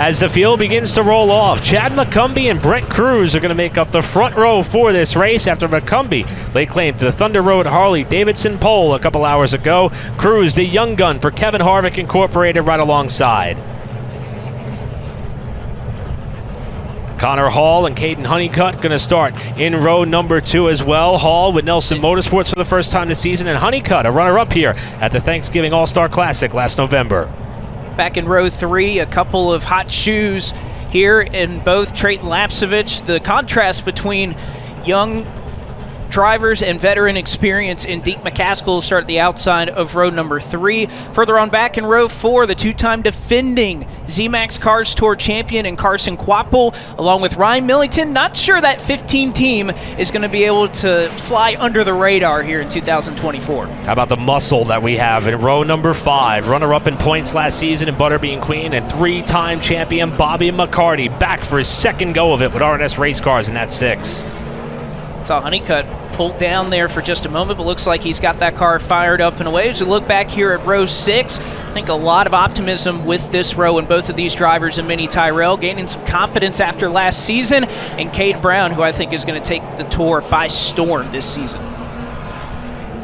as the field begins to roll off. Chad McCumbee and Brent Cruz are going to make up the front row for this race after McCumbee laid claim to the Thunder Road Harley-Davidson pole a couple hours ago. Cruz, the young gun for Kevin Harvick Incorporated, right alongside. Connor Hall and Caden Honeycutt going to start in row number 2 as well. Hall with Nelson Motorsports for the first time this season, and Honeycutt, a runner-up here at the Thanksgiving All-Star Classic last November. Back in row 3, a couple of hot shoes here in both Trayton Lapsevich. The contrast between young drivers and veteran experience in Deke McCaskill start at the outside of row number 3. Further on back in row 4, the two-time defending zMAX Cars Tour champion and Carson Quapple, along with Ryan Millington. Not sure that 15 team is going to be able to fly under the radar here in 2024. How about the muscle that we have in row number 5? Runner-up in points last season in Butterbean Queen, and 3-time champion Bobby McCarty back for his second go of it with R&S Race Cars in that 6. Saw Honeycutt pulled down there for just a moment, but looks like he's got that car fired up and away. As we look back here at row 6, I think a lot of optimism with this row and both of these drivers, and Minnie Tyrell gaining some confidence after last season, and Cade Brown, who I think is going to take the tour by storm this season.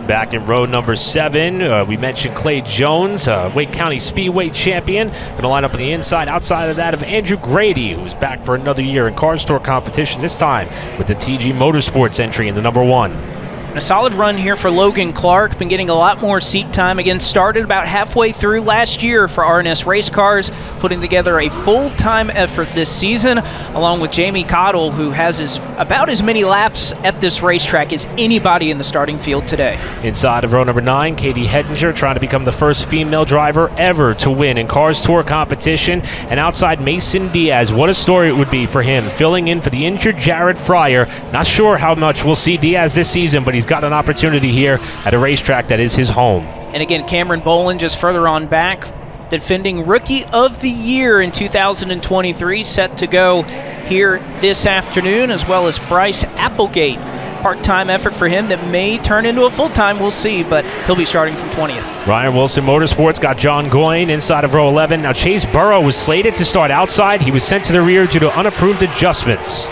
Back in row number 7, we mentioned Clay Jones, Wake County Speedway champion. Going to line up on the inside, outside of that of Andrew Grady, who's back for another year in Cars Tour competition, this time with the TG Motorsports entry in the number 1. A solid run here for Logan Clark. Been getting a lot more seat time. Again, started about halfway through last year for R&S Race Cars, putting together a full-time effort this season, along with Jamie Cottle, who has about as many laps at this racetrack as anybody in the starting field today. Inside of row number 9, Katie Hettinger trying to become the first female driver ever to win in Cars Tour competition. And outside, Mason Diaz. What a story it would be for him, filling in for the injured Jared Fryer. Not sure how much we'll see Diaz this season, but he's got an opportunity here at a racetrack that is his home. And again, Cameron Boland just further on back, defending Rookie of the Year in 2023, set to go here this afternoon, as well as Bryce Applegate. Part-time effort for him that may turn into a full-time, we'll see, but he'll be starting from 20th. Ryan Wilson Motorsports got John Goyne inside of row 11. Now Chase Burrow was slated to start outside. He was sent to the rear due to unapproved adjustments.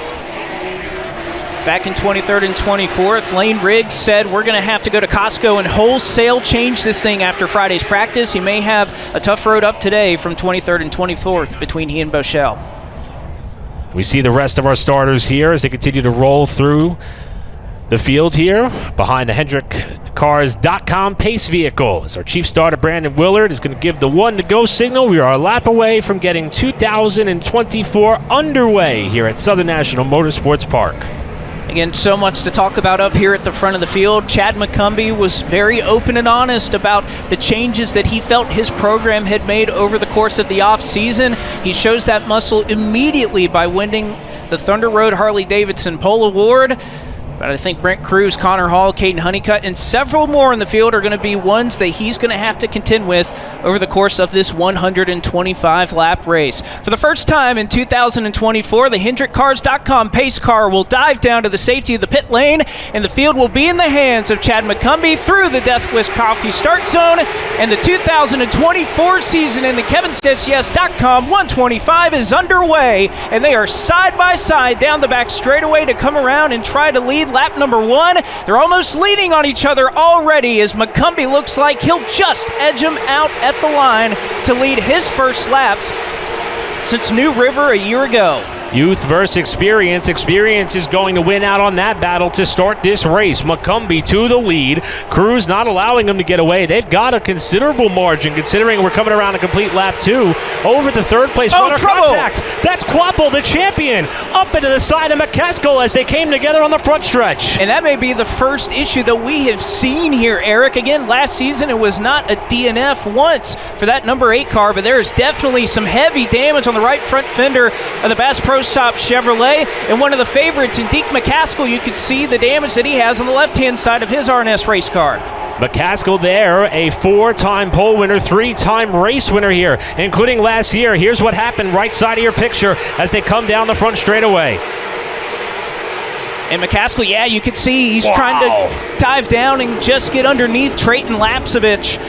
Back in 23rd and 24th, Lane Riggs said, we're going to have to go to Costco and wholesale change this thing after Friday's practice. He may have a tough road up today from 23rd and 24th between he and Bochelle. We see the rest of our starters here as they continue to roll through the field here behind the HendrickCars.com pace vehicle. As our chief starter, Brandon Willard, is going to give the 1 to go signal. We are a lap away from getting 2024 underway here at Southern National Motorsports Park. Again, so much to talk about up here at the front of the field. Chad McCumbee was very open and honest about the changes that he felt his program had made over the course of the off-season. He shows that muscle immediately by winning the Thunder Road Harley-Davidson Pole Award. But I think Brent Cruz, Connor Hall, Caden Honeycutt, and several more in the field are going to be ones that he's going to have to contend with over the course of this 125-lap race. For the first time in 2024, the HendrickCars.com pace car will dive down to the safety of the pit lane, and the field will be in the hands of Chad McCumbee through the Death Wish Coffee start zone, and the 2024 season in the KevinSaysYes.com 125 is underway, and they are side by side down the back straightaway to come around and try to lead lap number 1. They're almost leaning on each other already as McCumbee looks like he'll just edge him out at the line to lead his first lap since New River a year ago. Youth versus experience. Experience is going to win out on that battle to start this race. McCumbee to the lead. Cruz not allowing him to get away. They've got a considerable margin considering we're coming around a complete lap 2. Over the third place runner contact. That's Quapple, the champion, up into the side of McCaskill as they came together on the front stretch. And that may be the first issue that we have seen here, Eric. Again, last season it was not a DNF once for that number 8 car, but there is definitely some heavy damage on the right front fender of the Bass Pro Stop Chevrolet, and one of the favorites in Deke McCaskill, you can see the damage that he has on the left-hand side of his R&S race car. McCaskill there, a 4-time pole winner, 3-time race winner here, including last year. Here's what happened right side of your picture as they come down the front straightaway. And McCaskill, yeah, you can see he's trying to dive down and just get underneath Trayton Lapsevich.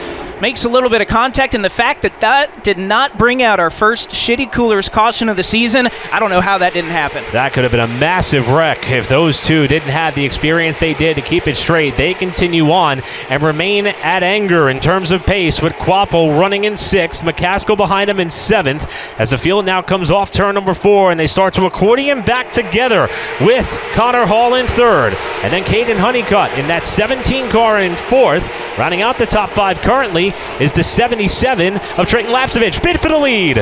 makes a little bit of contact, and the fact that that did not bring out our first Shitty Coolers caution of the season, I don't know how that didn't happen. That could have been a massive wreck if those two didn't have the experience they did to keep it straight. They continue on and remain at anger in terms of pace, with Quapple running in 6th, McCaskill behind him in 7th, as the field now comes off turn number 4, and they start to accordion back together with Connor Hall in 3rd, and then Caden Honeycutt in that 17 car in 4th. Rounding out the top 5 currently is the 77 of Trayton Lapsevich. Bid for the lead.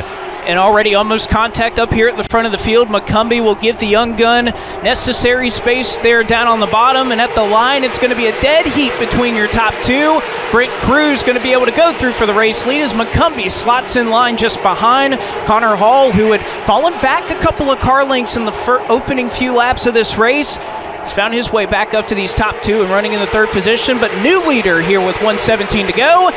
And already almost contact up here at the front of the field. McCumbee will give the young gun necessary space there down on the bottom. And at the line, it's going to be a dead heat between your top 2. Brent Cruz going to be able to go through for the race lead as McCumbee slots in line just behind Connor Hall, who had fallen back a couple of car lengths in the opening few laps of this race. He's found his way back up to these top 2 and running in the 3rd position, but new leader here with 1:17 to go.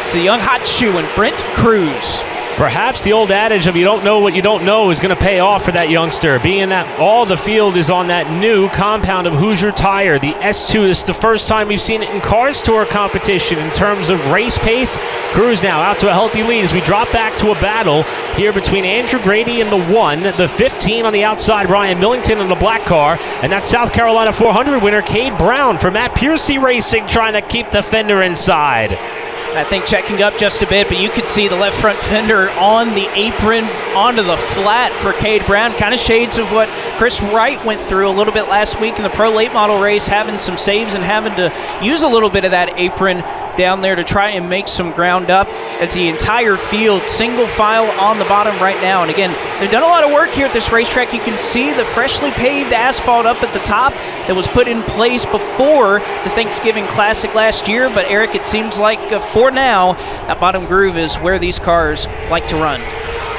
It's a young hot shoe and Brent Cruz. Perhaps the old adage of you don't know what you don't know is going to pay off for that youngster, being that all the field is on that new compound of Hoosier Tire, the S2. This is the first time we've seen it in Cars Tour competition in terms of race pace. Cruz now out to a healthy lead as we drop back to a battle here between Andrew Grady in the 1, the 15 on the outside, Ryan Millington in the black car, and that South Carolina 400 winner, Cade Brown from Matt Piercy Racing, trying to keep the fender inside. I think checking up just a bit, but you could see the left front fender on the apron onto the flat for Cade Brown. Kind of shades of what Chris Wright went through a little bit last week in the Pro Late Model race, having some saves and having to use a little bit of that apron down there to try and make some ground up, as the entire field single file on the bottom right now. And again, they've done a lot of work here at this racetrack. You can see the freshly paved asphalt up at the top that was put in place before the Thanksgiving Classic last year. But Eric, it seems like for now, that bottom groove is where these cars like to run.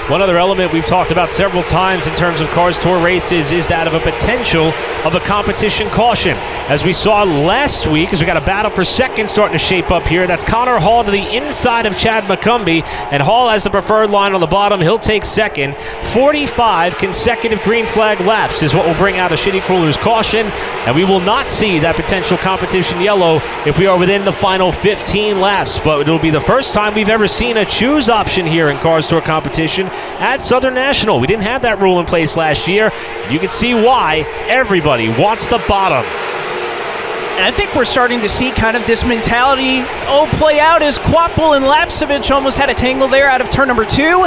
One other element we've talked about several times in terms of Cars Tour races is that of a potential of a competition caution. As we saw last week, as we got a battle for second starting to shape up here, that's Connor Hall to the inside of Chad McCumbee, and Hall has the preferred line on the bottom. He'll take second. 45 consecutive green flag laps is what will bring out a Shitty Coolers caution, and we will not see that potential competition yellow if we are within the final 15 laps. But it'll be the first time we've ever seen a choose option here in Cars Tour competition at Southern National. We didn't have that rule in place last year. You can see why everybody wants the bottom. And I think we're starting to see kind of this mentality play out as Quapple and Lapsevich almost had a tangle there out of turn number 2.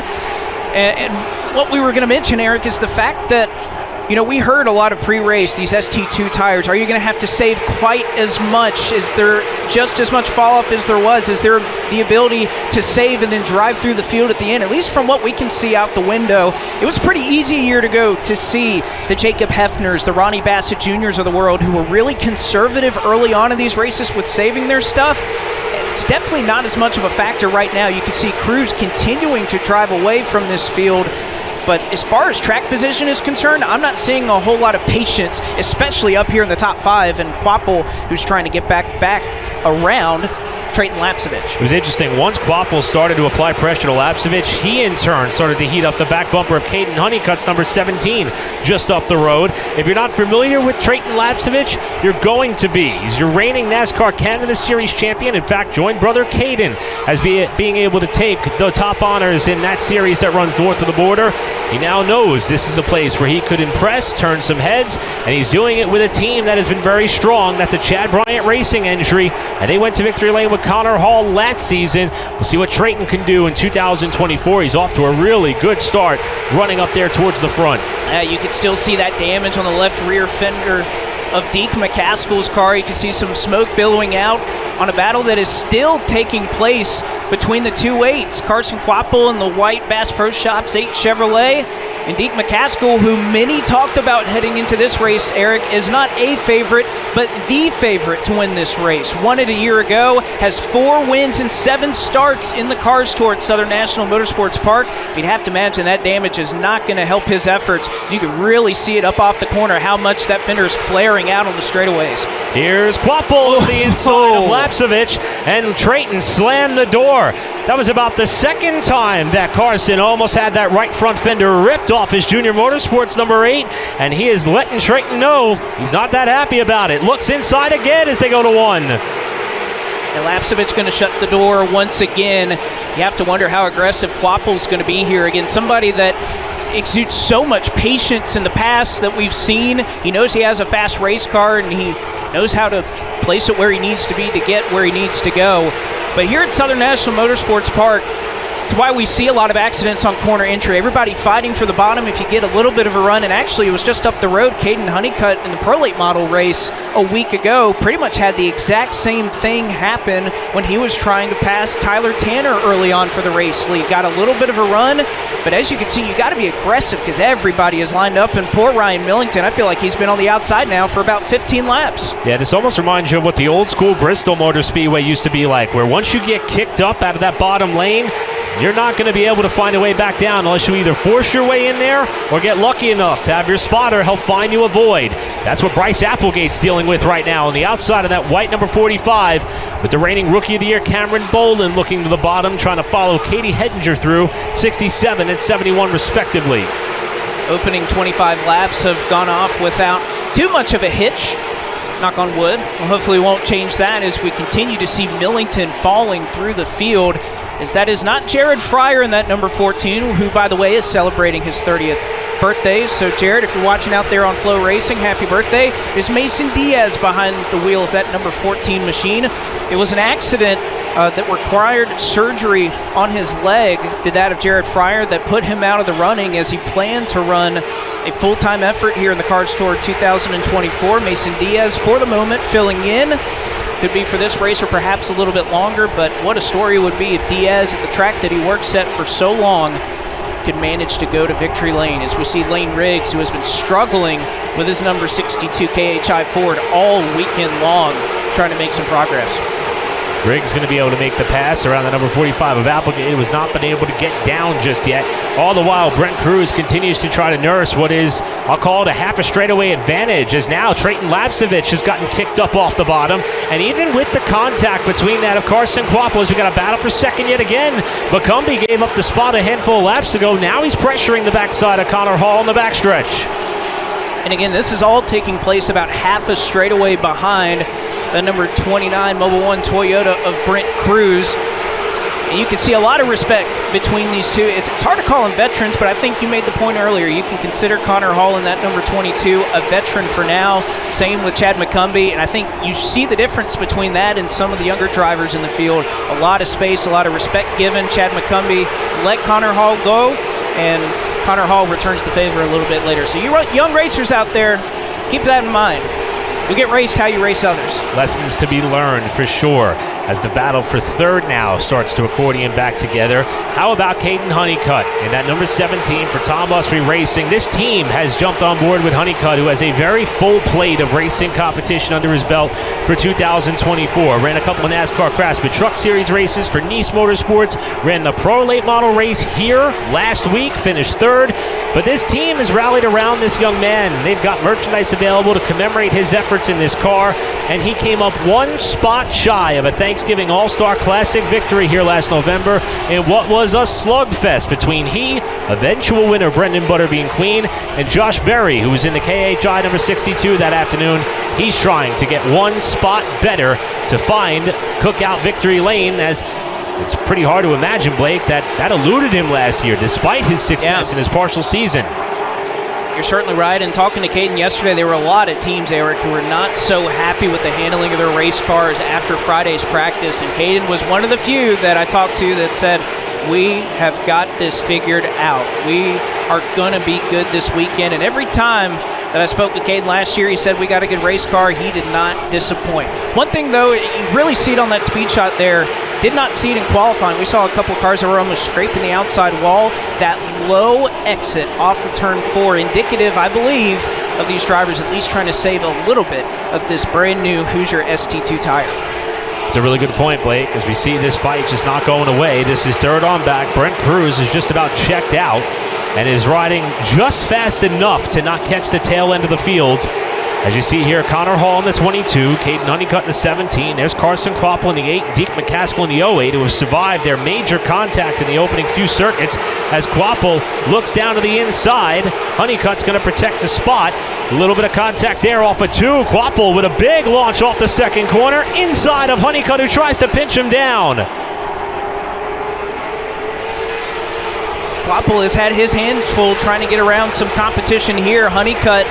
And what we were going to mention, Eric, is the fact that, you know, we heard a lot of pre-race, these ST2 tires, are you going to have to save quite as much? Is there just as much fall-off as there was? Is there the ability to save and then drive through the field at the end? At least from what we can see out the window, it was pretty easy a year ago to see the Jacob Hefners, the Ronnie Bassett Juniors of the world, who were really conservative early on in these races with saving their stuff. It's definitely not as much of a factor right now. You can see Cruz continuing to drive away from this field. But as far as track position is concerned, I'm not seeing a whole lot of patience, especially up here in the top 5, and Quapple, who's trying to get back around Trayton Lapsevich. It was interesting. Once Quapple started to apply pressure to Lapsevich, he in turn started to heat up the back bumper of Caden Honeycutt's number 17 just up the road. If you're not familiar with Trayton Lapsevich, you're going to be. He's your reigning NASCAR Canada Series champion. In fact, joined brother Caden as being able to take the top honors in that series that runs north of the border. He now knows this is a place where he could impress, turn some heads, and he's doing it with a team that has been very strong. That's a Chad Bryant Racing entry, and they went to victory lane with Connor Hall last season. We'll see what Trayton can do in 2024. He's off to a really good start running up there towards the front. You can still see that damage on the left rear fender of Deke McCaskill's car. You can see some smoke billowing out on a battle that is still taking place between the two 8s. Carson Quapple and the white Bass Pro Shops 8 Chevrolet. And Deke McCaskill, who many talked about heading into this race, Eric, is not a favorite, but the favorite to win this race. Won it a year ago, has 4 wins and 7 starts in the Cars Tour at Southern National Motorsports Park. You'd have to imagine that damage is not going to help his efforts. You can really see it up off the corner, how much that fender is flaring out on the straightaways. Here's Quapple on the inside of Lapsevich, and Trayton slammed the door. That was about the second time that Carson almost had that right front fender ripped off his Junior Motorsports number 8, and he is letting Trayton know he's not that happy about it. Looks inside again as they go to 1. And Lapsevich going to shut the door once again. You have to wonder how aggressive Quapple's going to be here. Again, somebody that exudes so much patience in the past that we've seen. He knows he has a fast race car, and he knows how to place it where he needs to be to get where he needs to go. But here at Southern National Motorsports Park, it's why we see a lot of accidents on corner entry. Everybody fighting for the bottom if you get a little bit of a run. And actually, it was just up the road. Caden Honeycutt in the Pro Late Model race a week ago pretty much had the exact same thing happen when he was trying to pass Tyler Tanner early on for the race lead. Got a little bit of a run, but as you can see, you got to be aggressive because everybody is lined up. And poor Ryan Millington, I feel like he's been on the outside now for about 15 laps. Yeah, this almost reminds you of what the old school Bristol Motor Speedway used to be like, where once you get kicked up out of that bottom lane, you're not going to be able to find a way back down unless you either force your way in there or get lucky enough to have your spotter help find you a void. That's what Bryce Applegate's dealing with right now on the outside of that white number 45 with the reigning Rookie of the Year Cameron Bolin looking to the bottom, trying to follow Katie Hedinger through 67 and 71 respectively. Opening 25 laps have gone off without too much of a hitch. Knock on wood. Well, hopefully we won't change that as we continue to see Millington falling through the field. As that is not Jared Fryer in that number 14, who, by the way, is celebrating his 30th birthday. So, Jared, if you're watching out there on FloRacing, happy birthday. There's Mason Diaz behind the wheel of that number 14 machine. It was an accident that required surgery on his leg, to that of Jared Fryer, that put him out of the running as he planned to run a full-time effort here in the Cards Tour 2024. Mason Diaz, for the moment, filling in. Could be for this race or perhaps a little bit longer, but what a story it would be if Diaz, at the track that he worked at for so long, could manage to go to victory lane. As we see Lane Riggs, who has been struggling with his number 62 KHI Ford all weekend long, trying to make some progress. Riggs going to be able to make the pass around the number 45 of Applegate, who has not been able to get down just yet. All the while, Brent Cruz continues to try to nurse what is, I'll call it a half a straightaway advantage, as now Trayton Lapsevich has gotten kicked up off the bottom. And even with the contact between that of Carson Quapple, as we got a battle for second yet again, McCumbee gave up the spot a handful of laps ago. Now he's pressuring the backside of Connor Hall in the backstretch. And again, this is all taking place about half a straightaway behind the number 29 Mobil 1 Toyota of Brent Cruz. And you can see a lot of respect between these two. It's hard to call them veterans, but I think you made the point earlier. You can consider Connor Hall in that number 22 a veteran for now. Same with Chad McCumbee. And I think you see the difference between that and some of the younger drivers in the field. A lot of space, a lot of respect given. Chad McCumbee let Connor Hall go, and Connor Hall returns the favor a little bit later. So you young racers out there, keep that in mind. You get raced how you race others. Lessons to be learned for sure as the battle for third now starts to accordion back together. How about Caden Honeycutt in that number 17 for Tom Busby Racing? This team has jumped on board with Honeycutt, who has a very full plate of racing competition under his belt for 2024. Ran a couple of NASCAR Craftsman Truck Series races for Nice Motorsports. Ran the Pro Late Model race here last week, finished third. But this team has rallied around this young man. They've got merchandise available to commemorate his efforts in this car, and he came up one spot shy of a Thanksgiving All-Star Classic victory here last November in what was a slugfest between he, eventual winner Brendan Butterbean Queen, and Josh Berry, who was in the KHI number 62 that afternoon. He's trying to get one spot better to find Cookout Victory Lane, as it's pretty hard to imagine, Blake, that eluded him last year despite his success in his partial season. You're certainly right. And talking to Caden yesterday, there were a lot of teams, Eric, who were not so happy with the handling of their race cars after Friday's practice. And Caden was one of the few that I talked to that said, we have got this figured out. We are going to be good this weekend. And every time that I spoke with Caden last year, he said, we got a good race car. He did not disappoint. One thing, though, you really see it on that speed shot there. Did not see it in qualifying. We saw a couple of cars that were almost scraping the outside wall. That low exit off of turn 4, indicative, I believe, of these drivers at least trying to save a little bit of this brand new Hoosier ST2 tire. It's a really good point, Blake, as we see this fight just not going away. This is third on back. Brent Cruz is just about checked out and is riding just fast enough to not catch the tail end of the field. As you see here, Connor Hall in the 22, Caden Honeycutt in the 17. There's Carson Quapple in the 8, Deke McCaskill in the 08, who have survived their major contact in the opening few circuits. As Quapple looks down to the inside, Honeycutt's going to protect the spot. A little bit of contact there off of 2. Quapple with a big launch off the second corner, inside of Honeycutt, who tries to pinch him down. Quapple has had his hands full trying to get around some competition here. Honeycutt,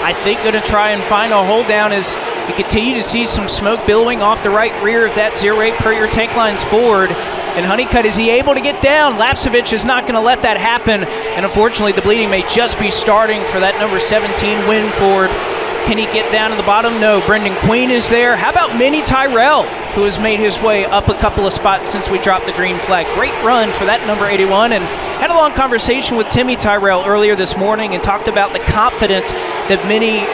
I think, going to try and find a hold down as you continue to see some smoke billowing off the right rear of that 0.8 per your tank lines forward. And Honeycutt, is he able to get down? Lapsevich is not going to let that happen. And unfortunately, the bleeding may just be starting for that number 17 Winford. Can he get down to the bottom? No. Brendan Queen is there. How about Minnie Tyrell, who has made his way up a couple of spots since we dropped the green flag? Great run for that number 81. And had a long conversation with Timmy Tyrell earlier this morning and talked about the confidence that Minnie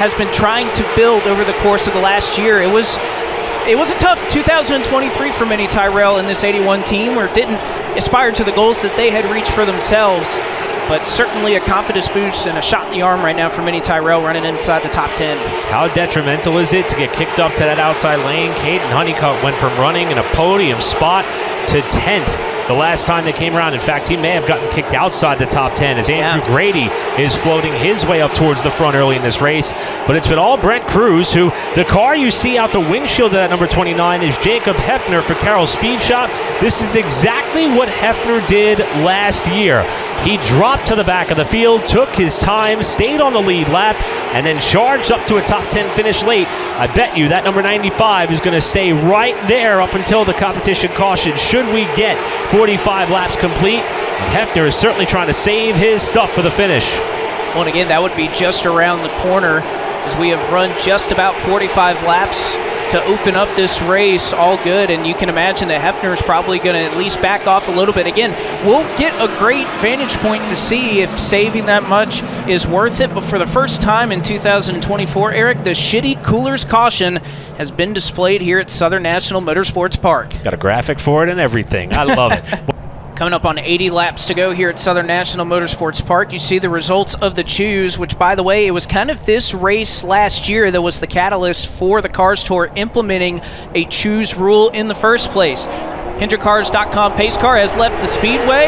has been trying to build over the course of the last year. It was a tough 2023 for Minnie Tyrell in this 81 team, where it didn't aspire to the goals that they had reached for themselves. But certainly a confidence boost and a shot in the arm right now for Minnie Tyrell running inside the top 10. How detrimental is it to get kicked up to that outside lane? Caden Honeycutt went from running in a podium spot to 10th the last time they came around. In fact, he may have gotten kicked outside the top 10 as Andrew Grady is floating his way up towards the front early in this race. But it's been all Brent Cruz, who the car you see out the windshield of that number 29 is Jacob Hefner for Carroll Speed Shop. This is exactly what Hefner did last year. He dropped to the back of the field, took his time, stayed on the lead lap, and then charged up to a top 10 finish late. I bet you that number 95 is going to stay right there up until the competition caution, should we get 45 laps complete. And Hefner is certainly trying to save his stuff for the finish. Well, and again, that would be just around the corner, as we have run just about 45 laps to open up this race. All good, and you can imagine that Hefner is probably going to at least back off a little bit. Again, we'll get a great vantage point to see if saving that much is worth it, but for the first time in 2024, Eric, the shitty coolers caution has been displayed here at Southern National Motorsports Park. Got a graphic for it and everything. I love it. Coming up on 80 laps to go here at Southern National Motorsports Park, you see the results of the choose, which, by the way, it was kind of this race last year that was the catalyst for the Cars Tour implementing a choose rule in the first place. HendrickCars.com pace car has left the speedway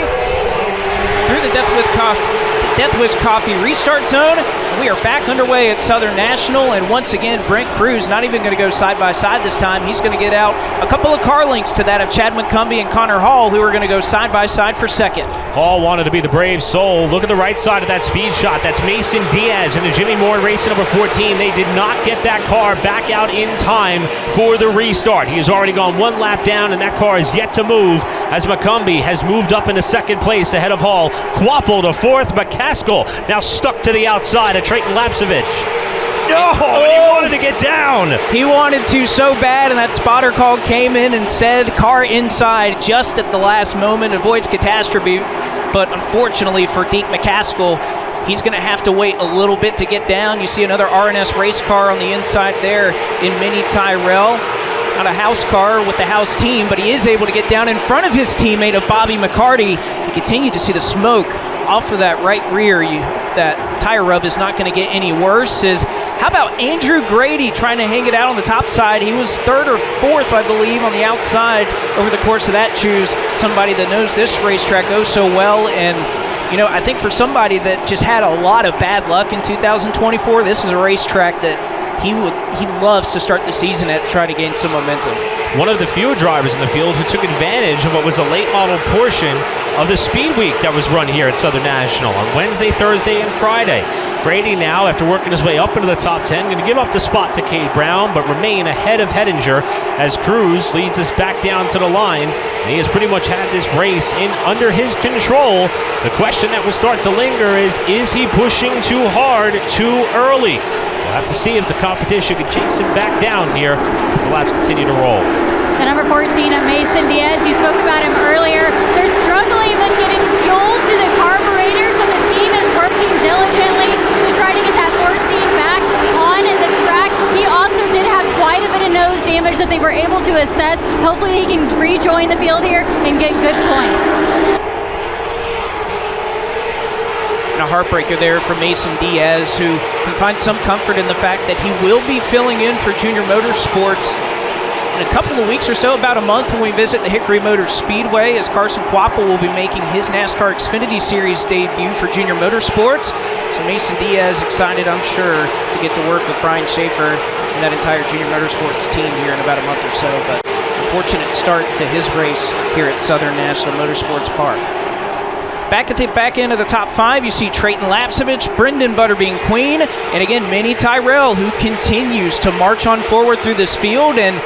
through the Death Wish Coffee restart zone. We are back underway at Southern National, and once again, Brent Cruz not even going to go side by side this time. He's going to get out a couple of car links to that of Chad McCumbee and Connor Hall, who are going to go side by side for second. Hall wanted to be the brave soul. Look at the right side of that speed shot. That's Mason Diaz and the Jimmy Moore racing number 14. They did not get that car back out in time for the restart. He has already gone one lap down, and that car is yet to move as McCumbee has moved up into second place ahead of Hall. Quapple to fourth. McCaskill now stuck to the outside of Trayton Lapsevich. No, and he wanted to get down. He wanted to so bad, and that spotter call came in and said car inside just at the last moment, avoids catastrophe. But unfortunately for Deke McCaskill, he's going to have to wait a little bit to get down. You see another RNS race car on the inside there in Minnie Tyrell. Not a house car with the house team, but he is able to get down in front of his teammate of Bobby McCarty. You continue to see the smoke off of that right rear. That tire rub is not going to get any worse. How about Andrew Grady trying to hang it out on the top side? He was third or fourth, I believe, on the outside over the course of that choose. Somebody that knows this racetrack oh so well, and I think for somebody that just had a lot of bad luck in 2024, this is a racetrack that he loves to start the season at, try to gain some momentum. One of the few drivers in the field who took advantage of what was a late model portion of the speed week that was run here at Southern National on Wednesday, Thursday, and Friday. Grady now, after working his way up into the top 10, going to give up the spot to Cade Brown, but remain ahead of Hettinger as Cruz leads us back down to the line. And he has pretty much had this race under his control. The question that will start to linger is he pushing too hard too early? We'll have to see if the competition can chase him back down here as the laps continue to roll. The number 14 of Mason Diaz, you spoke about him earlier. They're struggling with getting fuel to the carburetor, so the team is working diligently to try to get that 14 back on the track. He also did have quite a bit of nose damage that they were able to assess. Hopefully he can rejoin the field here and get good points. And a heartbreaker there for Mason Diaz, who can find some comfort in the fact that he will be filling in for Junior Motorsports in a couple of weeks or so, about a month, when we visit the Hickory Motors Speedway, as Carson Quapple will be making his NASCAR Xfinity Series debut for Junior Motorsports. So Mason Diaz excited, I'm sure, to get to work with Brian Schaefer and that entire junior motorsports team here in about a month or so. But unfortunate start to his race here at Southern National Motorsports Park. Back at the back end of the top 5, you see Trayton Lapsevich, Brendan Butterbean Queen, and again, Minnie Tyrell, who continues to march on forward through this field and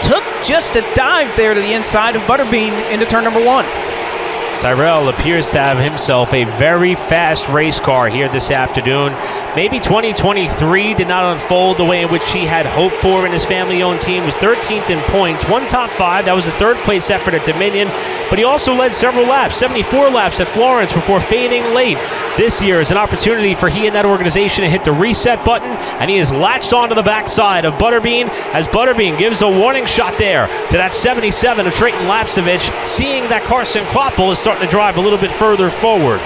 took just a dive there to the inside of Butterbean into turn number 1. Tyrell appears to have himself a very fast race car here this afternoon. Maybe 2023 did not unfold the way in which he had hoped for, and his family-owned team was 13th in points, one top 5. That was a third-place effort at Dominion, but he also led several laps, 74 laps at Florence before fading late. This year is an opportunity for he and that organization to hit the reset button, and he is latched onto the backside of Butterbean as Butterbean gives a warning shot there to that 77 of Trayton Lapsevich, seeing that Carson Quapple is starting to drive a little bit further forward.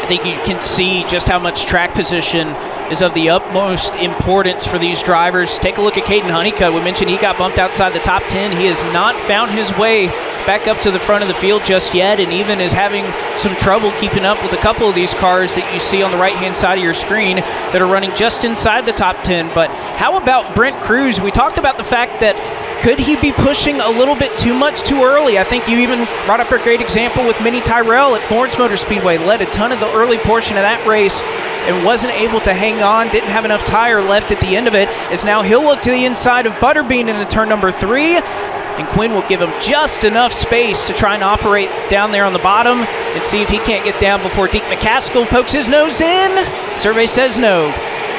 I think you can see just how much track position is of the utmost importance for these drivers. Take a look at Caden Honeycutt. We mentioned he got bumped outside the top 10. He has not found his way back up to the front of the field just yet, and even is having some trouble keeping up with a couple of these cars that you see on the right-hand side of your screen that are running just inside the top 10. But how about Brent Cruz? We talked about the fact that could he be pushing a little bit too much too early? I think you even brought up a great example with Minnie Tyrell at Florence Motor Speedway. Led a ton of the early portion of that race and wasn't able to hang on, didn't have enough tire left at the end of it, as now he'll look to the inside of Butterbean into turn number 3. And Quinn will give him just enough space to try and operate down there on the bottom and see if he can't get down before Deke McCaskill pokes his nose in. Survey says no.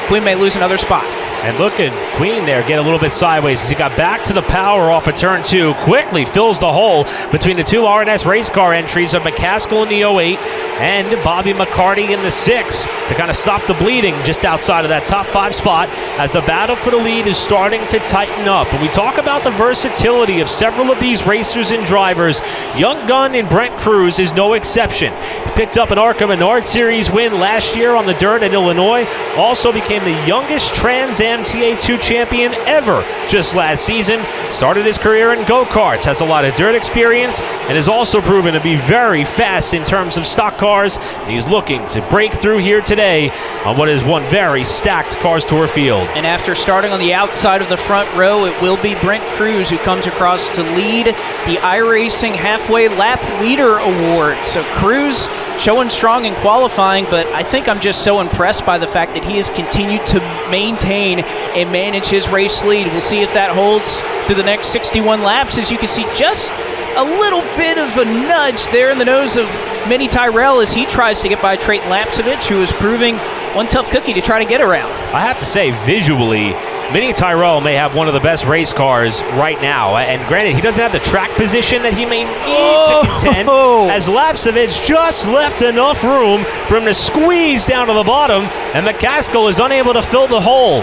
Quinn may lose another spot. And look at Queen there get a little bit sideways as he got back to the power off of turn 2. Quickly fills the hole between the two RNS race car entries of McCaskill in the 08 and Bobby McCarty in the 6 to kind of stop the bleeding just outside of that top 5 spot as the battle for the lead is starting to tighten up. And we talk about the versatility of several of these racers and drivers. Young gun in Brent Cruz is no exception. He picked up an ARCA Menard Series win last year on the dirt in Illinois. Also became the youngest Trans Am TA2 champion ever just last season. Started his career in go-karts, has a lot of dirt experience, and has also proven to be very fast in terms of stock cars. And he's looking to break through here today on what is one very stacked Cars Tour field. And after starting on the outside of the front row, it will be Brent Cruz who comes across to lead the iRacing Halfway Lap Leader Award. So Cruz showing strong in qualifying, but I think I'm just so impressed by the fact that he has continued to maintain and manage his race lead. We'll see if that holds through the next 61 laps. As you can see, just a little bit of a nudge there in the nose of Minnie Tyrell as he tries to get by Trayton Lapsevich, who is proving one tough cookie to try to get around. I have to say, visually, Minnie Tyrell may have one of the best race cars right now. And granted, he doesn't have the track position that he may need to contend, as Lapsevich just left enough room for him to squeeze down to the bottom, and McCaskill is unable to fill the hole.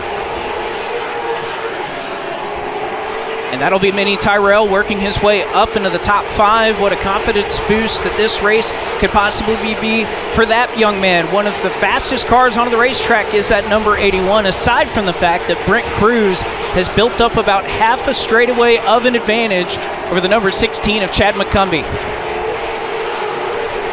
And that'll be Minnie Tyrell working his way up into the top 5. What a confidence boost that this race could possibly be for that young man. One of the fastest cars on the racetrack is that number 81, aside from the fact that Brent Cruz has built up about half a straightaway of an advantage over the number 16 of Chad McCumbee.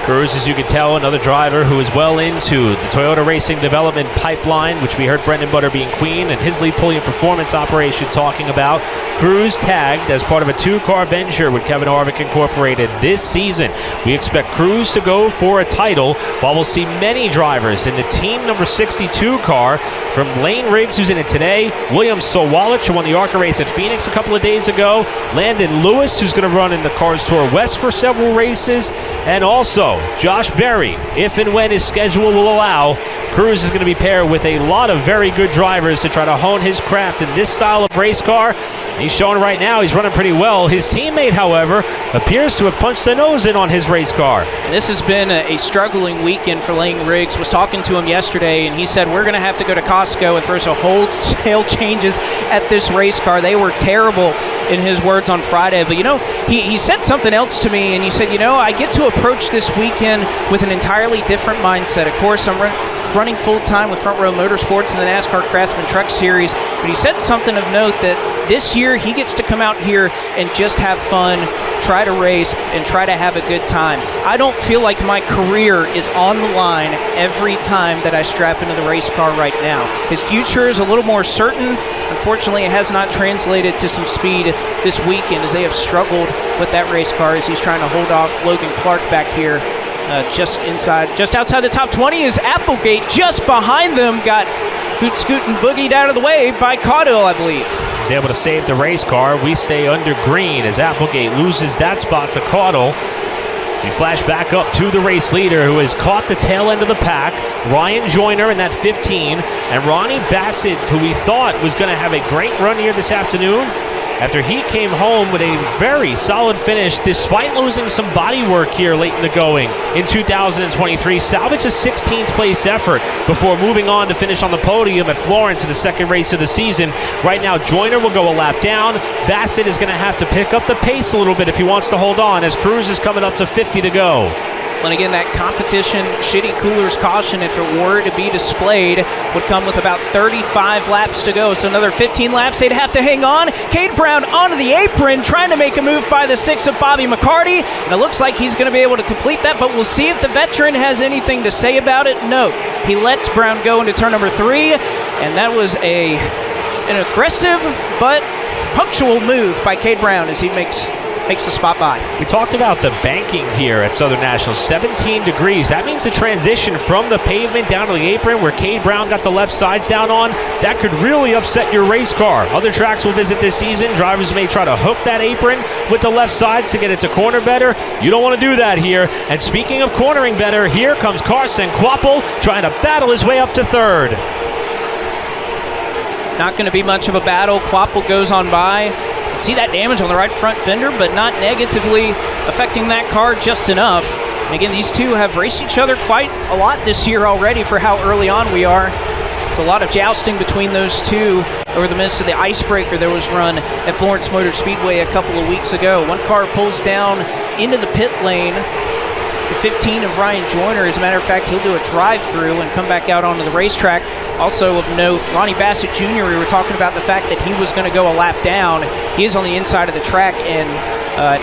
Cruz, as you can tell, another driver who is well into the Toyota Racing Development Pipeline, which we heard Brendan Butterbean Queen and his lead pulling performance operation talking about. Cruz tagged as part of a 2-car venture with Kevin Harvick Incorporated this season. We expect Cruz to go for a title, while we'll see many drivers in the team number 62 car, from Lane Riggs, who's in it today, William Sowalich, who won the ARCA race at Phoenix a couple of days ago, Landon Lewis, who's going to run in the Cars Tour West for several races, and also Josh Berry, if and when his schedule will allow. Cruz is going to be paired with a lot of very good drivers to try to hone his craft in this style of race car. He's showing right now he's running pretty well. His teammate, however, appears to have punched the nose in on his race car. And this has been a struggling weekend for Lane Riggs. Was talking to him yesterday, and he said, we're going to have to go to Costco and throw some wholesale changes at this race car. They were terrible, in his words, on Friday. But, you know, he said something else to me, and he said, you know, I get to approach this weekend with an entirely different mindset. Of course, I'm running full-time with Front Row Motorsports in the NASCAR Craftsman Truck Series, but he said something of note that this year he gets to come out here and just have fun, try to race, and try to have a good time. I don't feel like my career is on the line every time that I strap into the race car right now. His future is a little more certain. Unfortunately, it has not translated to some speed this weekend as they have struggled with that race car as he's trying to hold off Logan Clark back here just outside the top 20 is Applegate just behind them. Got Hoot Scoot and boogied out of the way by Caudill, I believe. He's able to save the race car. We stay under green as Applegate loses that spot to Caudill. We flash back up to the race leader who has caught the tail end of the pack, Ryan Joyner in that 15, and Ronnie Bassett, who we thought was going to have a great run here this afternoon, after he came home with a very solid finish despite losing some body work here late in the going in 2023, salvaged a 16th place effort before moving on to finish on the podium at Florence in the second race of the season. Right now, Joyner will go a lap down. Bassett is going to have to pick up the pace a little bit if he wants to hold on as Cruz is coming up to 50 to go. And again, that competition shitty cooler's caution, if it were to be displayed, would come with about 35 laps to go. So another 15 laps, they'd have to hang on. Cade Brown onto the apron, trying to make a move by the 6 of Bobby McCarty. And it looks like he's going to be able to complete that, but we'll see if the veteran has anything to say about it. No, he lets Brown go into turn number 3, and that was an aggressive but punctual move by Cade Brown as he makes the spot by. We talked about the banking here at Southern National, 17 degrees. That means the transition from the pavement down to the apron where Cade Brown got the left sides down on, that could really upset your race car. Other tracks we'll visit this season, drivers may try to hook that apron with the left sides to get it to corner better. You don't want to do that here. And speaking of cornering better, here comes Carson Quapple trying to battle his way up to third. Not going to be much of a battle. Quapple goes on by. See that damage on the right front fender, but not negatively affecting that car just enough. And again, these two have raced each other quite a lot this year already for how early on we are. There's a lot of jousting between those two over the midst of the icebreaker that was run at Florence Motor Speedway a couple of weeks ago. One car pulls down into the pit lane. The 15 of Ryan Joyner, as a matter of fact, he'll do a drive-through and come back out onto the racetrack. Also of note, Ronnie Bassett Jr., we were talking about the fact that he was going to go a lap down. He is on the inside of the track and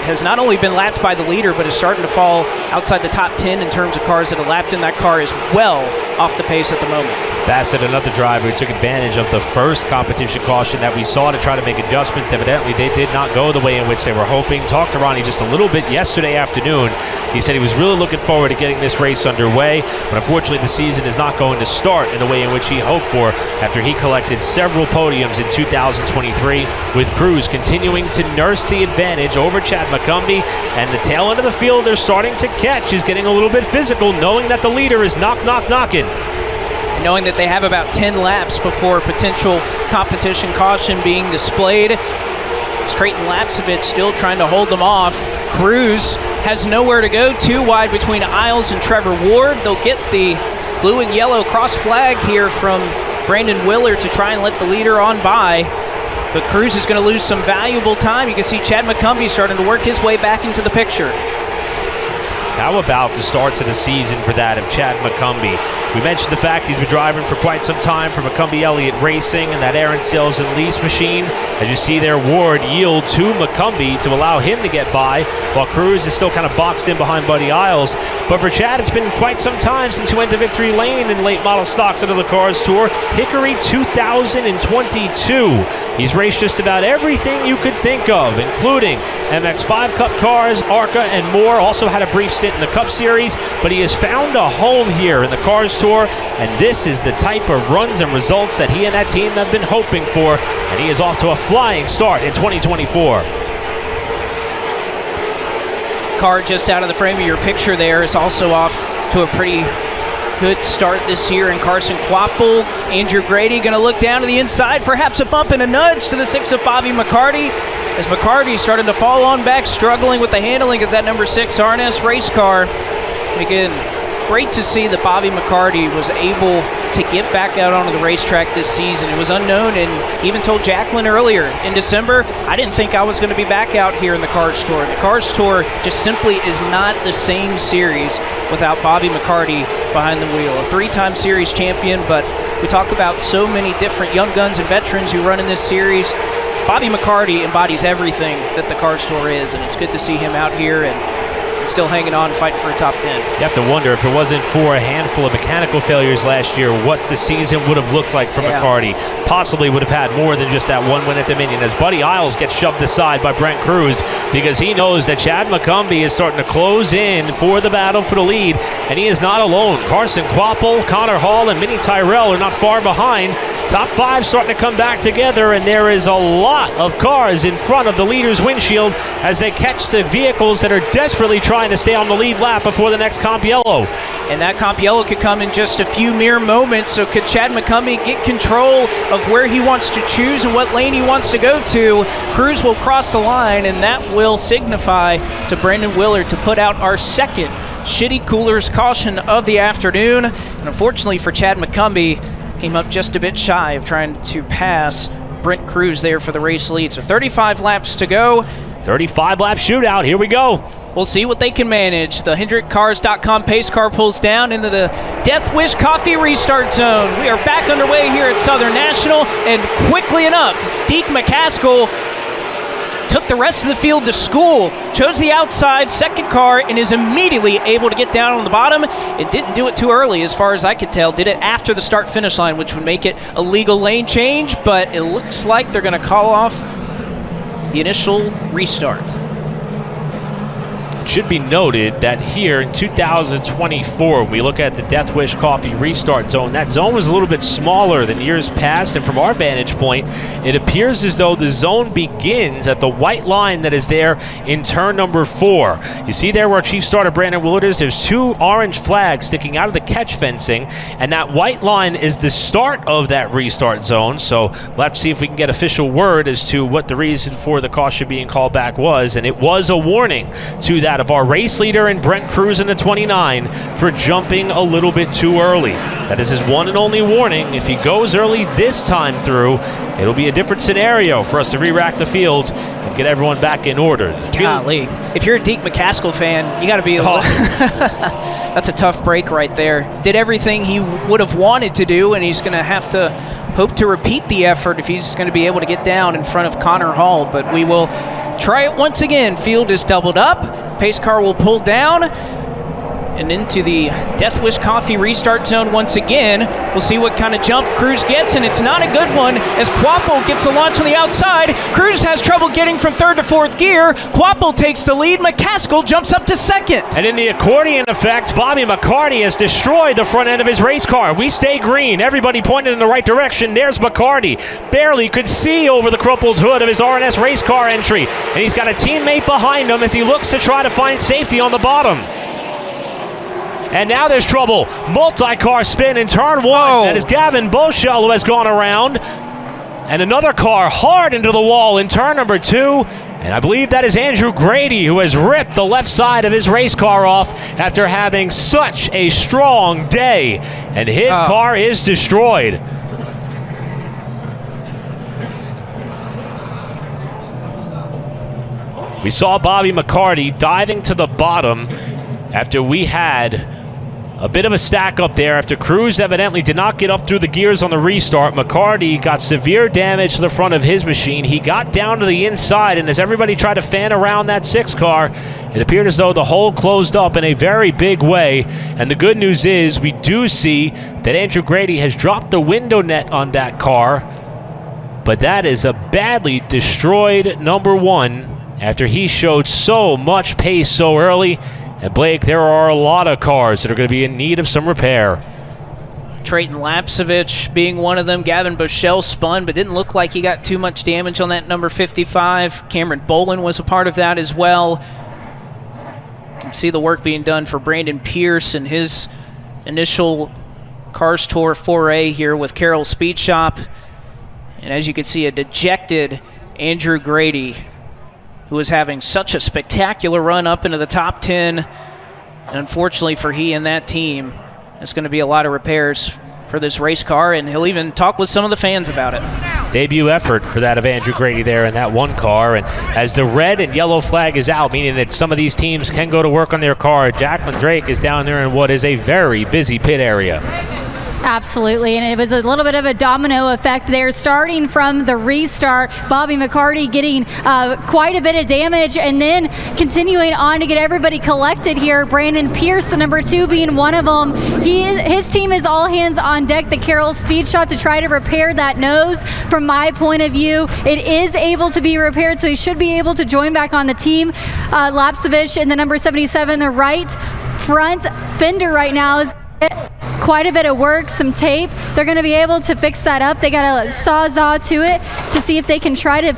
has not only been lapped by the leader, but is starting to fall outside the top 10 in terms of cars that have lapped in. That car is well off the pace at the moment. Bassett, another driver who took advantage of the first competition caution that we saw to try to make adjustments. Evidently, they did not go the way in which they were hoping. Talked to Ronnie just a little bit yesterday afternoon. He said he was really looking forward to getting this race underway, but unfortunately the season is not going to start in the way in which he hoped for after he collected several podiums in 2023, with Cruz continuing to nurse the advantage over Chad McCumbee, and the tail end of the field they're starting to catch is getting a little bit physical, knowing that the leader is knocking. Knowing that they have about 10 laps before potential competition caution being displayed. Straighten laps a bit, still trying to hold them off. Cruz has nowhere to go, too wide between Isles and Trevor Ward. They'll get the blue and yellow cross flag here from Brandon Willard to try and let the leader on by. But Cruz is going to lose some valuable time. You can see Chad McCumbee starting to work his way back into the picture. How about the start to the season for that of Chad McCumbee? We mentioned the fact he's been driving for quite some time for McCumbee Elliott Racing and that Aaron Sales and Lease machine. As you see there, Ward yield to McCumbee to allow him to get by, while Cruz is still kind of boxed in behind Buddy Isles. But for Chad, it's been quite some time since he went to victory lane in late model stocks under the Cars Tour. Hickory 2022. He's raced just about everything you could think of, including MX5 Cup cars, ARCA, and more. Also had a brief stint in the Cup Series, but he has found a home here in the Cars Tour, and this is the type of runs and results that he and that team have been hoping for, and he is off to a flying start in 2024. Car just out of the frame of your picture there is also off to a pretty good start this year in Carson Quapple. Andrew Grady going to look down to the inside, perhaps a bump and a nudge to the 6 of Bobby McCarty, as McCarty started to fall on back, struggling with the handling of that number 6 RNS race car. And again, great to see that Bobby McCarty was able to get back out onto the racetrack this season. It was unknown, and even told Jacqueline earlier in December, I didn't think I was going to be back out here in the Cars Tour. And the Cars Tour just simply is not the same series without Bobby McCarty behind the wheel. A 3-time series champion, but we talk about so many different young guns and veterans who run in this series. Bobby McCarty embodies everything that the Cars Tour is, and it's good to see him out here and still hanging on, fighting for a top 10. You have to wonder, if it wasn't for a handful of mechanical failures last year, what the season would have looked like for McCarty. Possibly would have had more than just that one win at Dominion, as Buddy Isles gets shoved aside by Brent Cruz because he knows that Chad McCumbee is starting to close in for the battle for the lead, and he is not alone. Carson Quapple, Connor Hall, and Minnie Tyrell are not far behind. Top 5 starting to come back together, and there is a lot of cars in front of the leader's windshield as they catch the vehicles that are desperately trying to stay on the lead lap before the next comp yellow. And that comp yellow could come in just a few mere moments, so could Chad McCumbee get control of where he wants to choose and what lane he wants to go to? Cruz will cross the line, and that will signify to Brandon Willard to put out our second Shitty Coolers caution of the afternoon. And unfortunately for Chad McCumbee, came up just a bit shy of trying to pass Brent Cruz there for the race lead. So 35 laps to go. 35-lap shootout. Here we go. We'll see what they can manage. The HendrickCars.com pace car pulls down into the Death Wish Coffee restart zone. We are back underway here at Southern National, and quickly enough, Deke McCaskill took the rest of the field to school, chose the outside second car, and is immediately able to get down on the bottom. It didn't do it too early as far as I could tell. Did it after the start-finish line, which would make it a legal lane change, but it looks like they're going to call off the initial restart. Should be noted that here in 2024, when we look at the Death Wish Coffee restart zone, that zone was a little bit smaller than years past, and from our vantage point, it appears as though the zone begins at the white line that is there in turn number 4. You see there where Chief Starter Brandon Willard is, there's 2 orange flags sticking out of the catch fencing, and that white line is the start of that restart zone, so we'll have to see if we can get official word as to what the reason for the caution being called back was, and it was a warning to that of our race leader in Brent Cruz in the 29 for jumping a little bit too early. That is his one and only warning. If he goes early this time through, it'll be a different scenario for us to re-rack the field and get everyone back in order. Golly. If you're a Deke McCaskill fan, you got to be a little... That's a tough break right there. Did everything he would have wanted to do, and he's going to have to hope to repeat the effort if he's going to be able to get down in front of Connor Hall. But we will try it once again. Field is doubled up. Pace car will pull down and into the Death Wish Coffee restart zone once again. We'll see what kind of jump Cruz gets, and it's not a good one as Quapple gets a launch on the outside. Cruz has trouble getting from 3rd to 4th gear. Quapple takes the lead. McCaskill jumps up to 2nd. And in the accordion effect, Bobby McCarty has destroyed the front end of his race car. We stay green. Everybody pointed in the right direction. There's McCarty. Barely could see over the crumpled hood of his RNS race car entry. And he's got a teammate behind him as he looks to try to find safety on the bottom. And now there's trouble. Multi-car spin in turn 1. That is Gavin Boschel who has gone around. And another car hard into the wall in turn number 2. And I believe that is Andrew Grady who has ripped the left side of his race car off after having such a strong day. And his car is destroyed. We saw Bobby McCarty diving to the bottom after we had a bit of a stack up there after Cruz evidently did not get up through the gears on the restart. McCarty got severe damage to the front of his machine. He got down to the inside, and as everybody tried to fan around that 6 car, it appeared as though the hole closed up in a very big way. And the good news is we do see that Andrew Grady has dropped the window net on that car, but that is a badly destroyed number 1 after he showed so much pace so early. And Blake, there are a lot of cars that are going to be in need of some repair. Trayton Lapsevich being one of them. Gavin Boschel spun, but didn't look like he got too much damage on that number 55. Cameron Bolin was a part of that as well. You can see the work being done for Brandon Pierce and his initial Cars Tour foray here with Carroll Speed Shop. And as you can see, a dejected Andrew Grady, who was having such a spectacular run up into the top 10. And unfortunately for he and that team, there's going to be a lot of repairs for this race car, and he'll even talk with some of the fans about it. debut effort for that of Andrew Grady there in that one car. And as the red and yellow flag is out, meaning that some of these teams can go to work on their car, Jacqueline Drake is down there in what is a very busy pit area. Absolutely, and it was a little bit of a domino effect there, starting from the restart. Bobby McCarty getting quite a bit of damage, and then continuing on to get everybody collected here. Brandon Pierce, the number 2, being one of them. His team is all hands on deck. The Carroll Speed Shop to try to repair that nose. From my point of view, it is able to be repaired, so he should be able to join back on the team. Lapsevich in the number 77, the right front fender right now is quite a bit of work, some tape. They're going to be able to fix that up. They got a sawzall to it to see if they can try to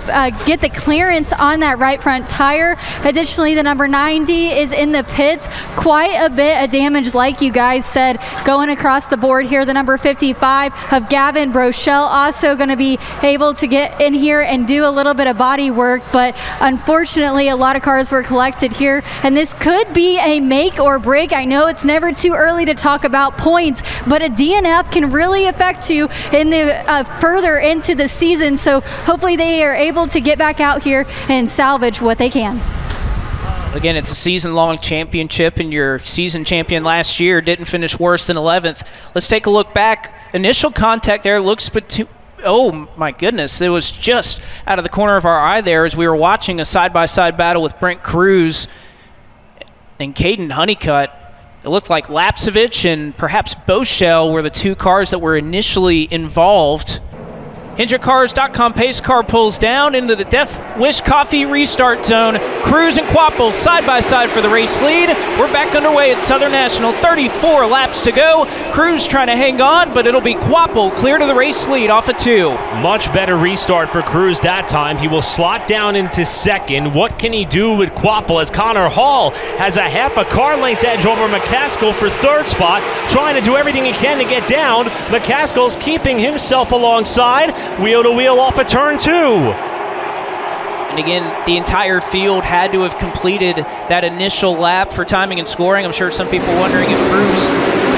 get the clearance on that right front tire. Additionally, the number 90 is in the pits. Quite a bit of damage, like you guys said, going across the board here. The number 55 of Gavin Brochelle also going to be able to get in here and do a little bit of body work, but unfortunately a lot of cars were collected here, and this could be a make or break. I know it's never too early to talk about points, but a DNF can really affect you in the further into the season. So hopefully they are able to get back out here and salvage what they can. Again, it's a season-long championship, and your season champion last year didn't finish worse than 11th. Let's take a look back. Initial contact there looks oh my goodness, it was just out of the corner of our eye there as we were watching a side-by-side battle with Brent Cruz and Caden Honeycutt. It looked like Lapsevich and perhaps Boschel were the 2 cars that were initially involved. HendrickCars.com pace car pulls down into the Death Wish Coffee restart zone. Cruz and Quapple side by side for the race lead. We're back underway at Southern National. 34 laps to go. Cruz trying to hang on, but it'll be Quapple clear to the race lead off of 2. Much better restart for Cruz that time. He will slot down into second. What can he do with Quapple as Connor Hall has a half a car length edge over McCaskill for 3rd spot, trying to do everything he can to get down. McCaskill's keeping himself alongside. Wheel to wheel off a turn 2. And again, the entire field had to have completed that initial lap for timing and scoring. I'm sure some people wondering if Cruz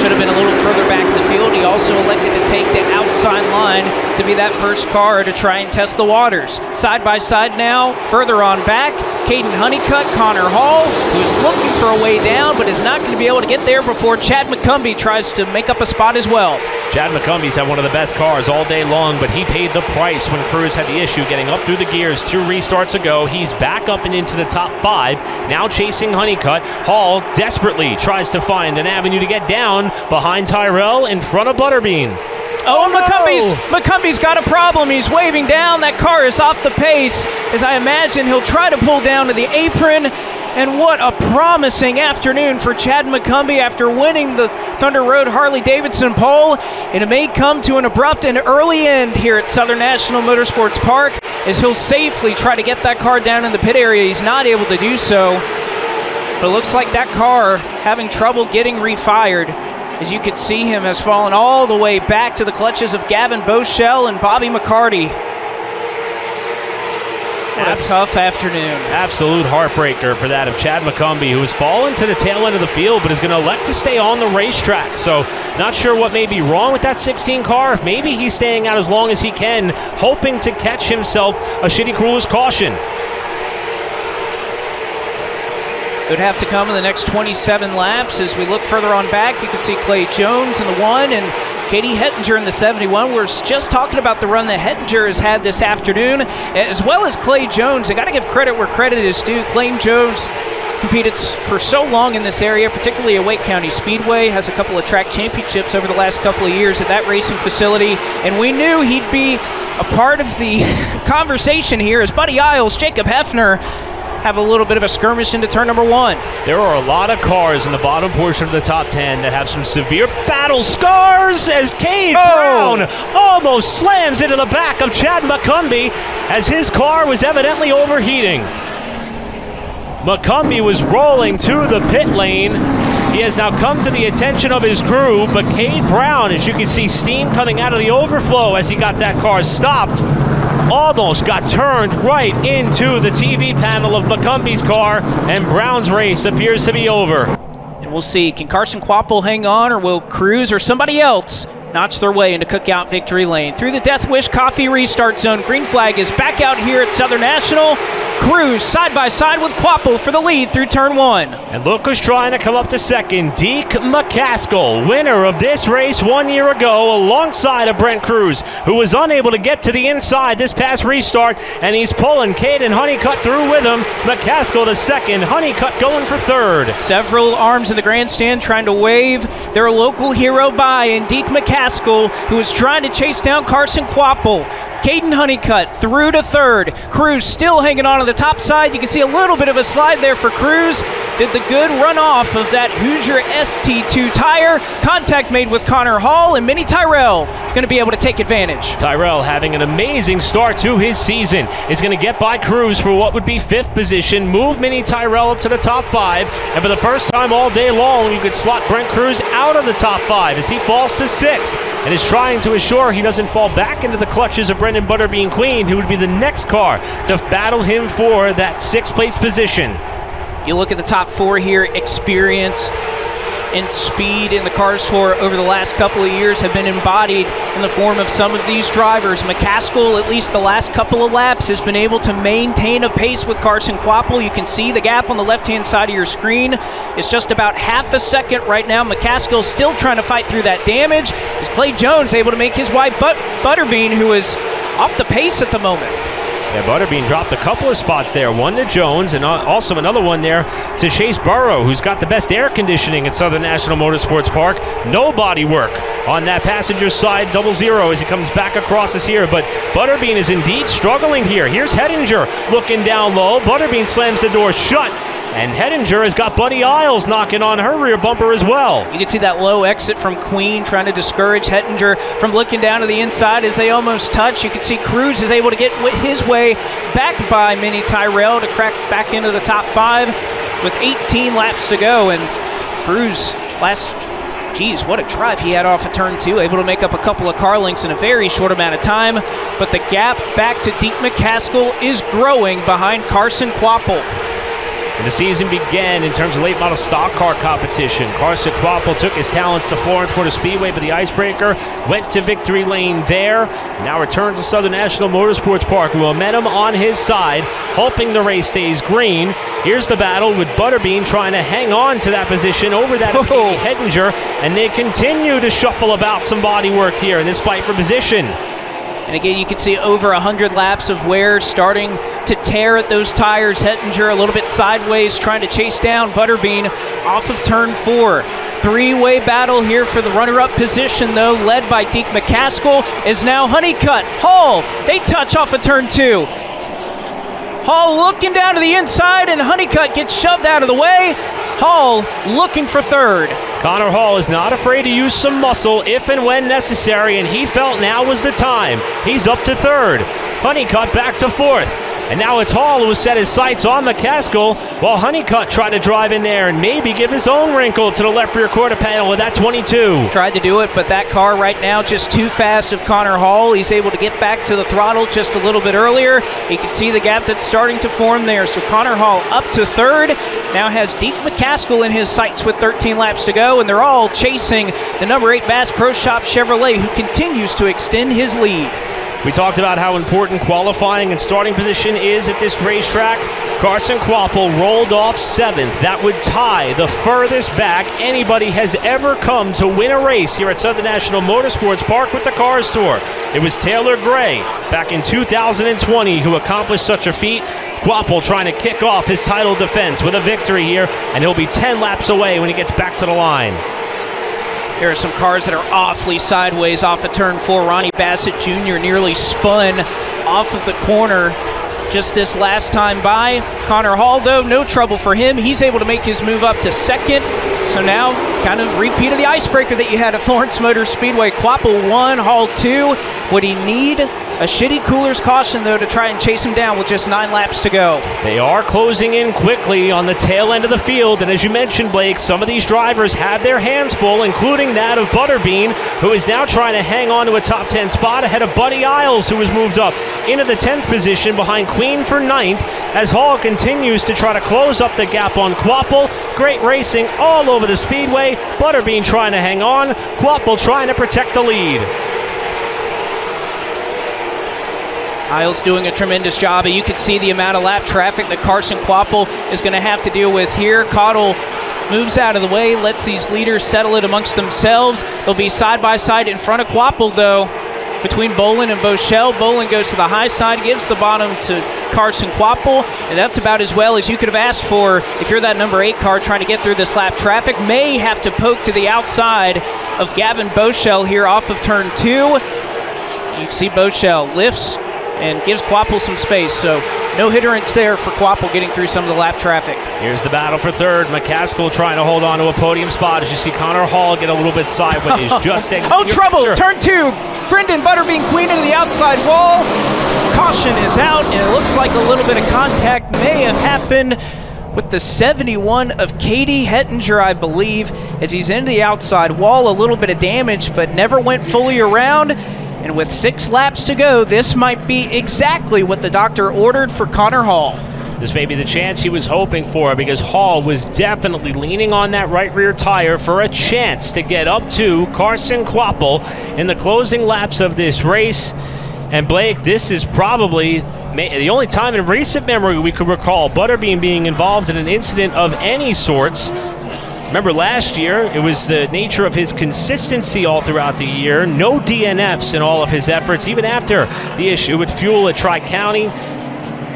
should have been a little further back in the field. He also elected to take the outside line to be that first car to try and test the waters. Side by side now, further on back, Caden Honeycutt, Connor Hall, who's looking for a way down but is not going to be able to get there before Chad McCumbee tries to make up a spot as well. Chad McCumbie's had one of the best cars all day long, but he paid the price when Cruz had the issue getting up through the gears 2 restarts ago. He's back up and into the top 5, now chasing Honeycutt. Hall desperately tries to find an avenue to get down behind Tyrell in front of Butterbean. Oh, no! McCumbie's got a problem. He's waving down. That car is off the pace. As I imagine, he'll try to pull down to the apron. And what a promising afternoon for Chad McCumbee after winning the Thunder Road Harley-Davidson pole. And it may come to an abrupt and early end here at Southern National Motorsports Park as he'll safely try to get that car down in the pit area. He's not able to do so. But it looks like that car having trouble getting refired. As you can see, him has fallen all the way back to the clutches of Gavin Boschel and Bobby McCarty. What a tough afternoon. Absolute heartbreaker for that of Chad McCumbee, who has fallen to the tail end of the field but is going to elect to stay on the racetrack. So not sure what may be wrong with that 16 car. If maybe he's staying out as long as he can, hoping to catch himself a shitty cruise caution. Would have to come in the next 27 laps. As we look further on back, you can see Clay Jones in the 1 and Katie Hettinger in the 71. We're just talking about the run that Hettinger has had this afternoon, as well as Clay Jones. I got to give credit where credit is due. Clay Jones competed for so long in this area, particularly at Wake County Speedway, has a couple of track championships over the last couple of years at that racing facility, and we knew he'd be a part of the conversation here as Buddy Isles, Jacob Hefner, have a little bit of a skirmish into turn number 1. There are a lot of cars in the bottom portion of the top 10 that have some severe battle scars as Cade Brown almost slams into the back of Chad McCumbee as his car was evidently overheating. McCumbee was rolling to the pit lane. He has now come to the attention of his crew, but Cade Brown, as you can see steam coming out of the overflow as he got that car stopped, almost got turned right into the TV panel of McCumbee's car, and Brown's race appears to be over. And we'll see, can Carson Quapple hang on, or will Cruz or somebody else notch their way into Cookout Victory Lane. Through the Death Wish Coffee restart zone, green flag is back out here at Southern National. Cruz side by side with Quappo for the lead through turn 1. And look who's trying to come up to second. Deke McCaskill, winner of this race 1 year ago, alongside of Brent Cruz, who was unable to get to the inside this past restart, and he's pulling Caden Honeycutt through with him. McCaskill to second, Honeycutt going for third. Several arms in the grandstand trying to wave their local hero by, and Deke McCaskill, who is trying to chase down Carson Quappo. Caden Honeycutt through to third. Cruz still hanging on to the top side. You can see a little bit of a slide there for Cruz. Did the good run off of that Hoosier ST2 tire. Contact made with Connor Hall, and Minnie Tyrell going to be able to take advantage. Tyrell having an amazing start to his season is going to get by Cruz for what would be 5th position, move Minnie Tyrell up to the top 5, and for the first time all day long, you could slot Brent Cruz out of the top 5 as he falls to 6th and is trying to assure he doesn't fall back into the clutches of Brendan Butterbean Queen, who would be the next car to battle him for that 6th place position. You look at the top 4 here, experience and speed in the Cars Tour over the last couple of years have been embodied in the form of some of these drivers. McCaskill, at least the last couple of laps, has been able to maintain a pace with Carson Quappo. You can see the gap on the left-hand side of your screen. It's just about half a second right now. McCaskill still trying to fight through that damage. Is Clay Jones able to make his wife Butterbean, who is off the pace at the moment? Yeah, Butterbean dropped a couple of spots there, one to Jones and also another one there to Chase Burrow, who's got the best air conditioning at Southern National Motorsports Park. No body work on that passenger side 00 as he comes back across us here, but Butterbean is indeed struggling here. Here's Hettinger looking down low. Butterbean slams the door shut, and Hettinger has got Buddy Isles knocking on her rear bumper as well. You can see that low exit from Queen trying to discourage Hettinger from looking down to the inside as they almost touch. You can see Cruz is able to get his way back by Minnie Tyrell to crack back into the top 5 with 18 laps to go. And Cruz what a drive he had off of turn 2, able to make up a couple of car lengths in a very short amount of time. But the gap back to Deke McCaskill is growing behind Carson Quappo. And the season began in terms of late model stock car competition. Carson Quappo took his talents to Florence Motor Speedway for the icebreaker, went to victory lane there, and now returns to Southern National Motorsports Park with momentum on his side, hoping the race stays green. Here's the battle with Butterbean trying to hang on to that position over that Hettinger, and they continue to shuffle about some body work here in this fight for position. And again, you can see over 100 laps of wear starting to tear at those tires. Hettinger a little bit sideways trying to chase down Butterbean off of turn 4. 3-way battle here for the runner-up position, though, led by Deke McCaskill, is now Honeycutt. Hall, they touch off of turn 2. Hall looking down to the inside, and Honeycutt gets shoved out of the way. Hall looking for third. Connor Hall is not afraid to use some muscle if and when necessary, and he felt now was the time. He's up to third. Honeycutt back to 4th. And now it's Hall who set his sights on McCaskill, while Honeycutt tried to drive in there and maybe give his own wrinkle to the left rear quarter panel with that 22. Tried to do it, but that car right now just too fast of Connor Hall. He's able to get back to the throttle just a little bit earlier. You can see the gap that's starting to form there. So Connor Hall up to third. Now has Deke McCaskill in his sights with 13 laps to go, and they're all chasing the number 8 Bass Pro Shop Chevrolet, who continues to extend his lead. We talked about how important qualifying and starting position is at this racetrack. Carson Quappo rolled off 7th. That would tie the furthest back anybody has ever come to win a race here at Southern National Motorsports Park with the Cars Tour. It was Taylor Gray back in 2020 who accomplished such a feat. Quappo trying to kick off his title defense with a victory here, and he'll be 10 laps away when he gets back to the line. There are some cars that are awfully sideways off of turn 4. Ronnie Bassett Jr. nearly spun off of the corner just this last time by. Connor Hall, though, no trouble for him. He's able to make his move up to 2nd. So now, kind of repeat of the icebreaker that you had at Florence Motor Speedway. Quappo 1, Hall 2. Would he need a A shitty cooler's caution, though, to try and chase him down with just 9 laps to go. They are closing in quickly on the tail end of the field, and as you mentioned, Blake, some of these drivers have their hands full, including that of Butterbean, who is now trying to hang on to a top 10 spot ahead of Buddy Isles, who has moved up into the 10th position behind Queen for 9th, as Hall continues to try to close up the gap on Quapple. Great racing all over the speedway. Butterbean trying to hang on, Quapple trying to protect the lead. Isles doing a tremendous job, and you can see the amount of lap traffic that Carson Quapple is going to have to deal with here. Cottle moves out of the way, lets these leaders settle it amongst themselves. They'll be side by side in front of Quapple, though, between Bolin and Bochelle. Bolin goes to the high side, gives the bottom to Carson Quapple, and that's about as well as you could have asked for if you're that number 8 car trying to get through this lap traffic. May have to poke to the outside of Gavin Bochelle here off of turn 2. You can see Bochelle lifts and gives Quapple some space, so no hindrance there for Quapple getting through some of the lap traffic. Here's the battle for 3rd. McCaskill trying to hold on to a podium spot as you see Connor Hall get a little bit sideways. Just oh, trouble! Sure. Turn 2. Brendan Butterbean Queen into the outside wall. Caution is out, and it looks like a little bit of contact may have happened with the 71 of Katie Hettinger, I believe, as he's into the outside wall. A little bit of damage, but never went fully around. And with 6 laps to go, this might be exactly what the doctor ordered for Connor Hall. This may be the chance he was hoping for, because Hall was definitely leaning on that right rear tire for a chance to get up to Carson Quapple in the closing laps of this race. And Blake, this is probably the only time in recent memory we could recall Butterbean being involved in an incident of any sorts. Remember last year, it was the nature of his consistency all throughout the year. No DNFs in all of his efforts, even after the issue with fuel at Tri-County.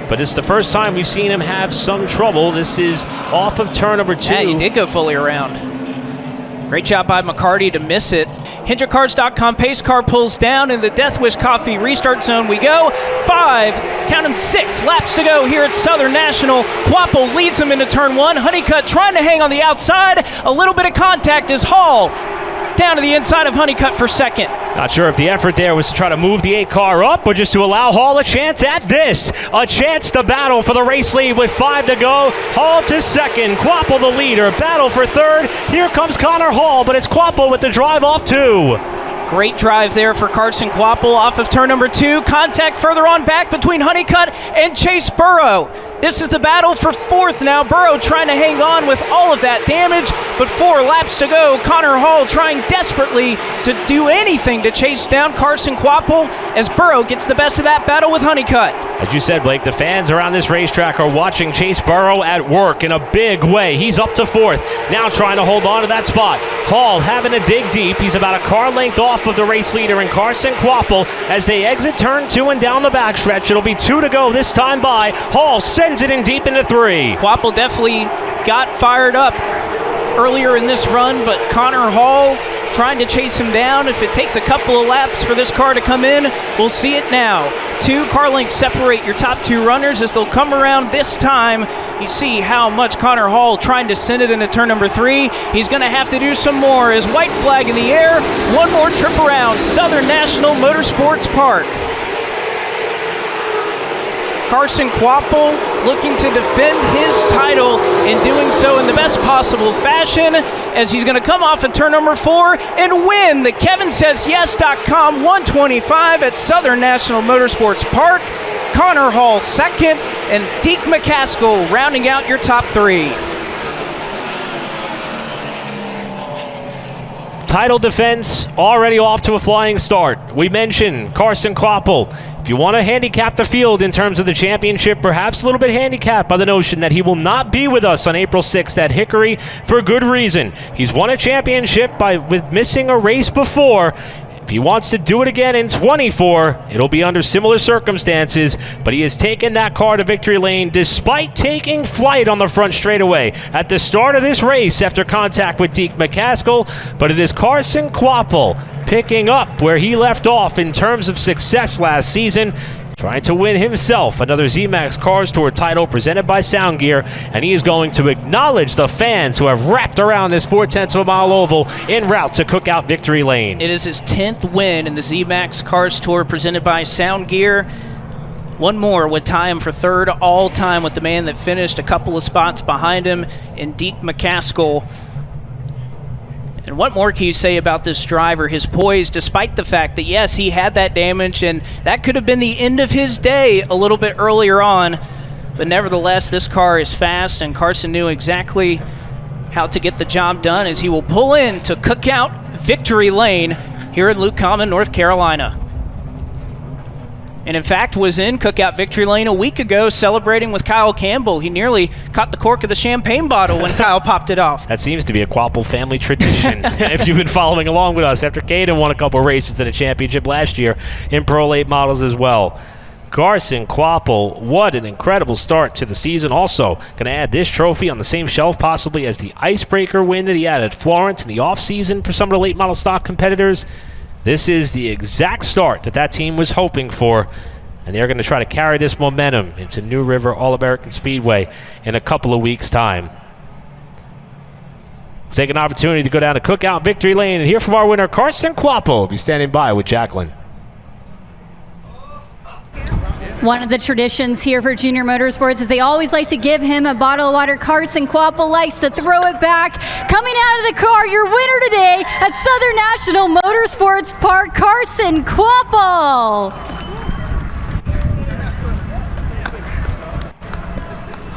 But it's the first time we've seen him have some trouble. This is off of turn number 2. Yeah, he did go fully around. Great job by McCarty to miss it. HendrickCars.com pace car pulls down in the Death Wish Coffee restart zone. We go 5, count them 6 laps to go here at Southern National. Quapple leads him into turn 1. Honeycutt trying to hang on the outside. A little bit of contact as Hall down to the inside of Honeycutt for 2nd. Not sure if the effort there was to try to move the 8 car up or just to allow Hall a chance at this. A chance to battle for the race lead with 5 to go. Hall to 2nd, Quapple the leader. Battle for 3rd. Here comes Connor Hall, but it's Quapple with the drive off 2. Great drive there for Carson Quapple off of turn number 2. Contact further on back between Honeycutt and Chase Burrow. This is the battle for 4th now. Burrow trying to hang on with all of that damage, but 4 laps to go. Connor Hall trying desperately to do anything to chase down Carson Quapple as Burrow gets the best of that battle with Honeycutt. As you said, Blake, the fans around this racetrack are watching Chase Burrow at work in a big way. He's up to 4th, now trying to hold on to that spot. Hall having to dig deep. He's about a car length off of the race leader in Carson Quapple as they exit turn 2 and down the backstretch. It'll be 2 to go this time by. Hall sends it in deep into 3. Quapple definitely got fired up earlier in this run, but Connor Hall trying to chase him down. If it takes a couple of laps for this car to come in, we'll see it now. 2 car lengths separate your top 2 runners as they'll come around this time. You see how much Connor Hall trying to send it into turn number 3. He's going to have to do some more as white flag in the air. One more trip around Southern National Motorsports Park. Carson Quapple looking to defend his title and doing so in the best possible fashion as he's going to come off at turn number 4 and win the KevinSaysYes.com 125 at Southern National Motorsports Park. Connor Hall 2nd and Deke McCaskill rounding out your top 3. Title defense already off to a flying start. We mentioned Carson Quapple. If you want to handicap the field in terms of the championship, perhaps a little bit handicapped by the notion that he will not be with us on April 6th at Hickory for good reason. He's won a championship with missing a race before. If he wants to do it again in 24, it'll be under similar circumstances, but he has taken that car to victory lane despite taking flight on the front straightaway at the start of this race after contact with Deke McCaskill. But it is Carson Quapple picking up where he left off in terms of success last season. trying to win himself another zMAX Cars Tour title presented by Sound Gear, and he is going to acknowledge the fans who have wrapped around this 4/10 of a mile oval en route to Cookout Victory Lane. It is his 10th win in the zMAX Cars Tour presented by Sound Gear. One more would tie him for third all-time with the man that finished a couple of spots behind him in Deke McCaskill. And what more can you say about this driver? His poise, despite the fact that, yes, he had that damage, and that could have been the end of his day a little bit earlier on. But nevertheless, this car is fast, and Carson knew exactly how to get the job done as he will pull in to Cookout Victory Lane here in Luke Common, North Carolina. And in fact was in Cookout Victory Lane a week ago celebrating with Kyle Campbell. He nearly caught the cork of the champagne bottle when Kyle popped it off. That seems to be a Quapple family tradition. If you've been following along with us, after Caden won a couple races in the championship last year in Pro Late models as well. Carson Quapple, what an incredible start to the season. Also going to add this trophy on the same shelf possibly as the icebreaker win that he had at Florence in the offseason for some of the late model stock competitors. This is the exact start that team was hoping for, and they're going to try to carry this momentum into New River All-American Speedway in a couple of weeks' time. We'll take an opportunity to go down to Cookout Victory Lane and hear from our winner, Carson Quapple. Will be standing by with Jacqueline. One of the traditions here for Junior Motorsports is they always like to give him a bottle of water. Carson Quapple likes to throw it back. Coming out of the car, your winner today at Southern National Motorsports Park, Carson Quapple.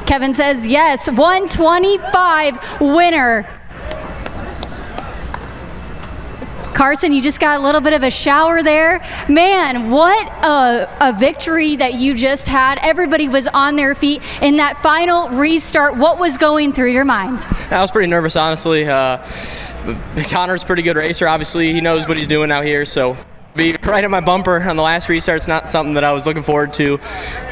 Kevin says yes, 125 winner. Carson, you just got a little bit of a shower there. Man, what a victory that you just had. Everybody was on their feet in that final restart. What was going through your mind? I was pretty nervous, honestly. Connor's a pretty good racer. Obviously, he knows what he's doing out here, so be right at my bumper on the last restart's not something that I was looking forward to.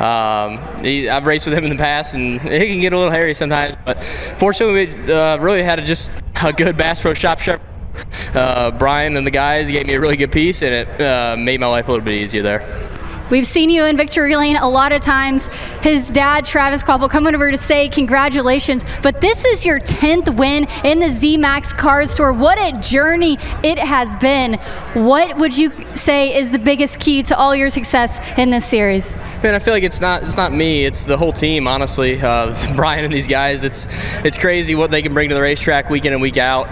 I've raced with him in the past, and it can get a little hairy sometimes, but fortunately we really had just a good Bass Pro Shop Sharp. Brian and the guys gave me a really good piece, and it made my life a little bit easier there. We've seen you in Victory Lane a lot of times. His dad, Travis Quapple, coming over to say congratulations, but this is your 10th win in the zMAX Cars Tour. What a journey it has been. What would you say is the biggest key to all your success in this series? Man, I feel like it's not me, it's the whole team, honestly. Brian and these guys, it's crazy what they can bring to the racetrack week in and week out.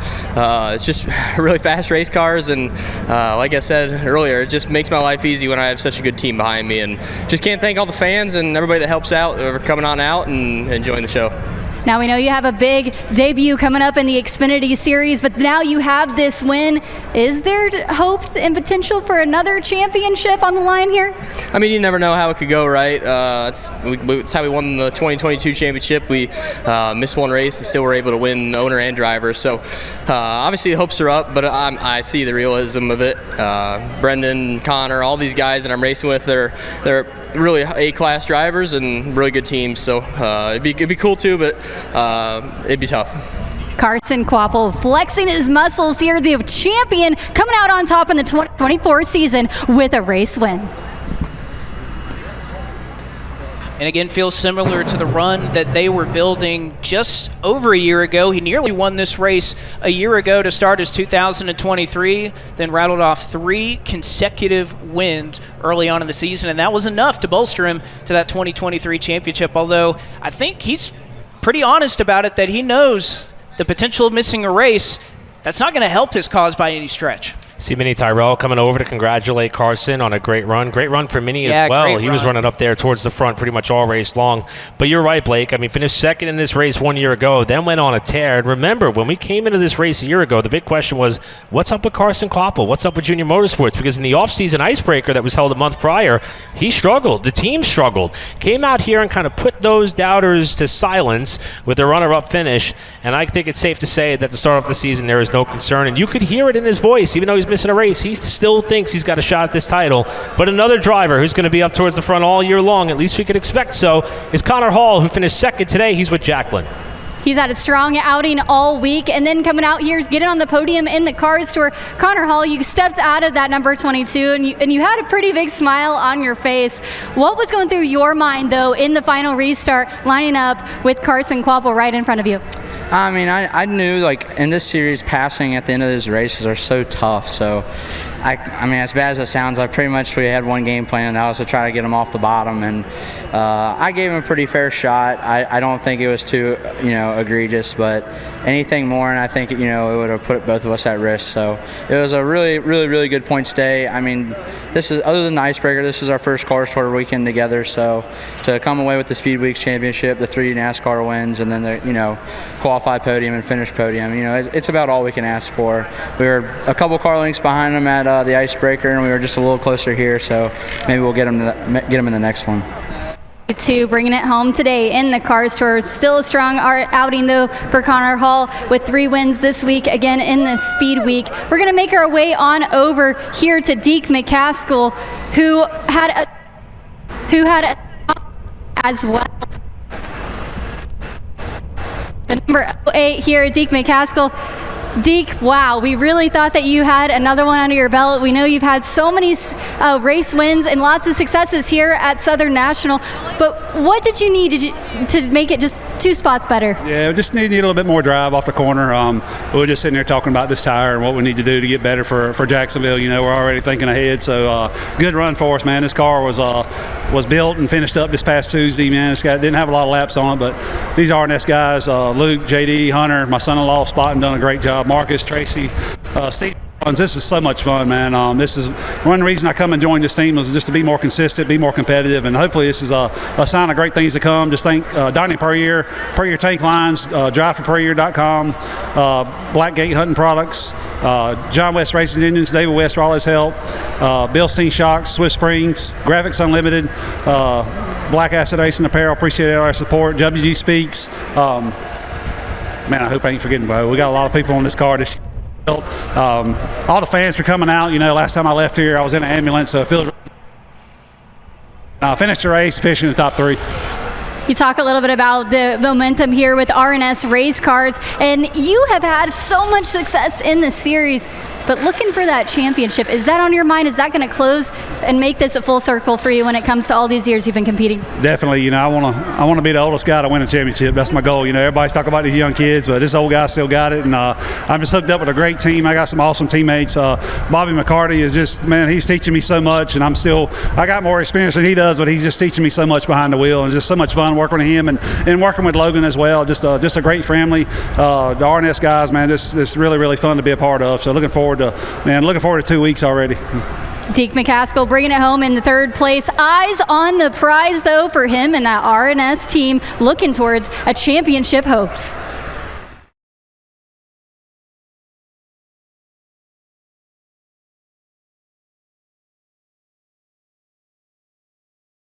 It's just really fast race cars, and like I said earlier, it just makes my life easy when I have such a good team behind me, and just can't thank all the fans and everybody that helps out for coming on out and enjoying the show. Now we know you have a big debut coming up in the Xfinity Series, but now you have this win. Is there hopes and potential for another championship on the line here? I mean, you never know how it could go, right? That's how we won the 2022 championship. We missed one race and still were able to win owner and driver. So obviously the hopes are up, but I see the realism of it. Brendan, Connor, all these guys that I'm racing with, they're really A-class drivers and really good teams. So it'd be cool too, but it'd be tough. Carson Quapple flexing his muscles here, the champion coming out on top in the 2024 season with a race win. And again, feels similar to the run that they were building just over a year ago. He nearly won this race a year ago to start his 2023, then rattled off 3 consecutive wins early on in the season, and that was enough to bolster him to that 2023 championship, although I think he's pretty honest about it that he knows the potential of missing a race, that's not going to help his cause by any stretch. See Minnie Tyrell coming over to congratulate Carson on a great run. Great run for Minnie as well. He was running up there towards the front pretty much all race long. But you're right, Blake. I mean, finished second in this race 1 year ago, then went on a tear. And remember, when we came into this race a year ago, the big question was, what's up with Carson Quapple? What's up with Junior Motorsports? Because in the off-season icebreaker that was held a month prior, he struggled. The team struggled. Came out here and kind of put those doubters to silence with a runner-up finish. And I think it's safe to say that to start off the season, there is no concern. And you could hear it in his voice, even though he's missing a race. He still thinks he's got a shot at this title. But another driver who's going to be up towards the front all year long, at least we could expect so, is Connor Hall, who finished second today. He's with Jacqueline. He's had a strong outing all week, and then coming out here, getting on the podium in the Cars Tour. Connor Hall, you stepped out of that number 22, and you had a pretty big smile on your face. What was going through your mind, though, in the final restart, lining up with Carson Kvapil right in front of you? I mean, I knew, like, in this series, passing at the end of these races are so tough. So, I mean, as bad as it sounds, we had one game plan, and that was to try to get him off the bottom. And I gave him a pretty fair shot. I don't think it was too, egregious, but anything more, and I think, it would have put both of us at risk. So, it was a really, really, really good points day. I mean, this is, other than the icebreaker, this is our first Cars Tour weekend together. So, to come away with the Speed Weeks Championship, the 3 NASCAR wins, and then the, qualify podium and finish podium, it's about all we can ask for. We were a couple car lengths behind them at the icebreaker, and we were just a little closer here. So maybe we'll get them in the next one. To bringing it home today in the Cars Tour. Still a strong outing, though, for Connor Hall with 3 wins this week, again in the Speed Week. We're going to make our way on over here to Deke McCaskill, who had a as well. The number 8 here, Deke McCaskill. Deke, wow, we really thought that you had another one under your belt. We know you've had so many race wins and lots of successes here at Southern National, but what did you need to make it just 2 spots better? Yeah, we just need a little bit more drive off the corner. We were just sitting there talking about this tire and what we need to do to get better for Jacksonville. We're already thinking ahead, so good run for us, man. This car was built and finished up this past Tuesday, man. Didn't have a lot of laps on it, but these R&S guys, Luke, JD, Hunter, my son-in-law, Spotting, done a great job. Marcus, Tracy, Steve. This is so much fun, man. This is one reason I come and join this team is just to be more consistent, be more competitive, and hopefully this is a sign of great things to come. Just thank Donnie Puryear Tank Lines, driveforpuryear.com, Blackgate Hunting Products, John West Racing Engines, David West for all his help, Bill Steen Shocks, Swift Springs, Graphics Unlimited, Black Acid Racing Apparel, appreciate all our support, WG Speaks. Man, I hope I ain't forgetting, bro. We got a lot of people on this car this year. All the fans were coming out. Last time I left here, I was in an ambulance, so I finished the race, finishing in the top 3. You talk a little bit about the momentum here with R&S race cars, and you have had so much success in this series, but looking for that championship, is that on your mind? Is that going to close and make this a full circle for you when it comes to all these years you've been competing? Definitely. I want to be the oldest guy to win a championship. That's my goal. Everybody's talking about these young kids, but this old guy still got it, and I'm just hooked up with a great team. I got some awesome teammates. Bobby McCarty is just, man, he's teaching me so much, and I got more experience than he does, but he's just teaching me so much behind the wheel, and it's just so much fun working with him and working with Logan as well. Just a great family. The R&S guys, man, it's really, really fun to be a part of. So looking forward to 2 weeks already. Deke McCaskill bringing it home in the 3rd place. Eyes on the prize, though, for him and that R&S team, looking towards a championship hopes.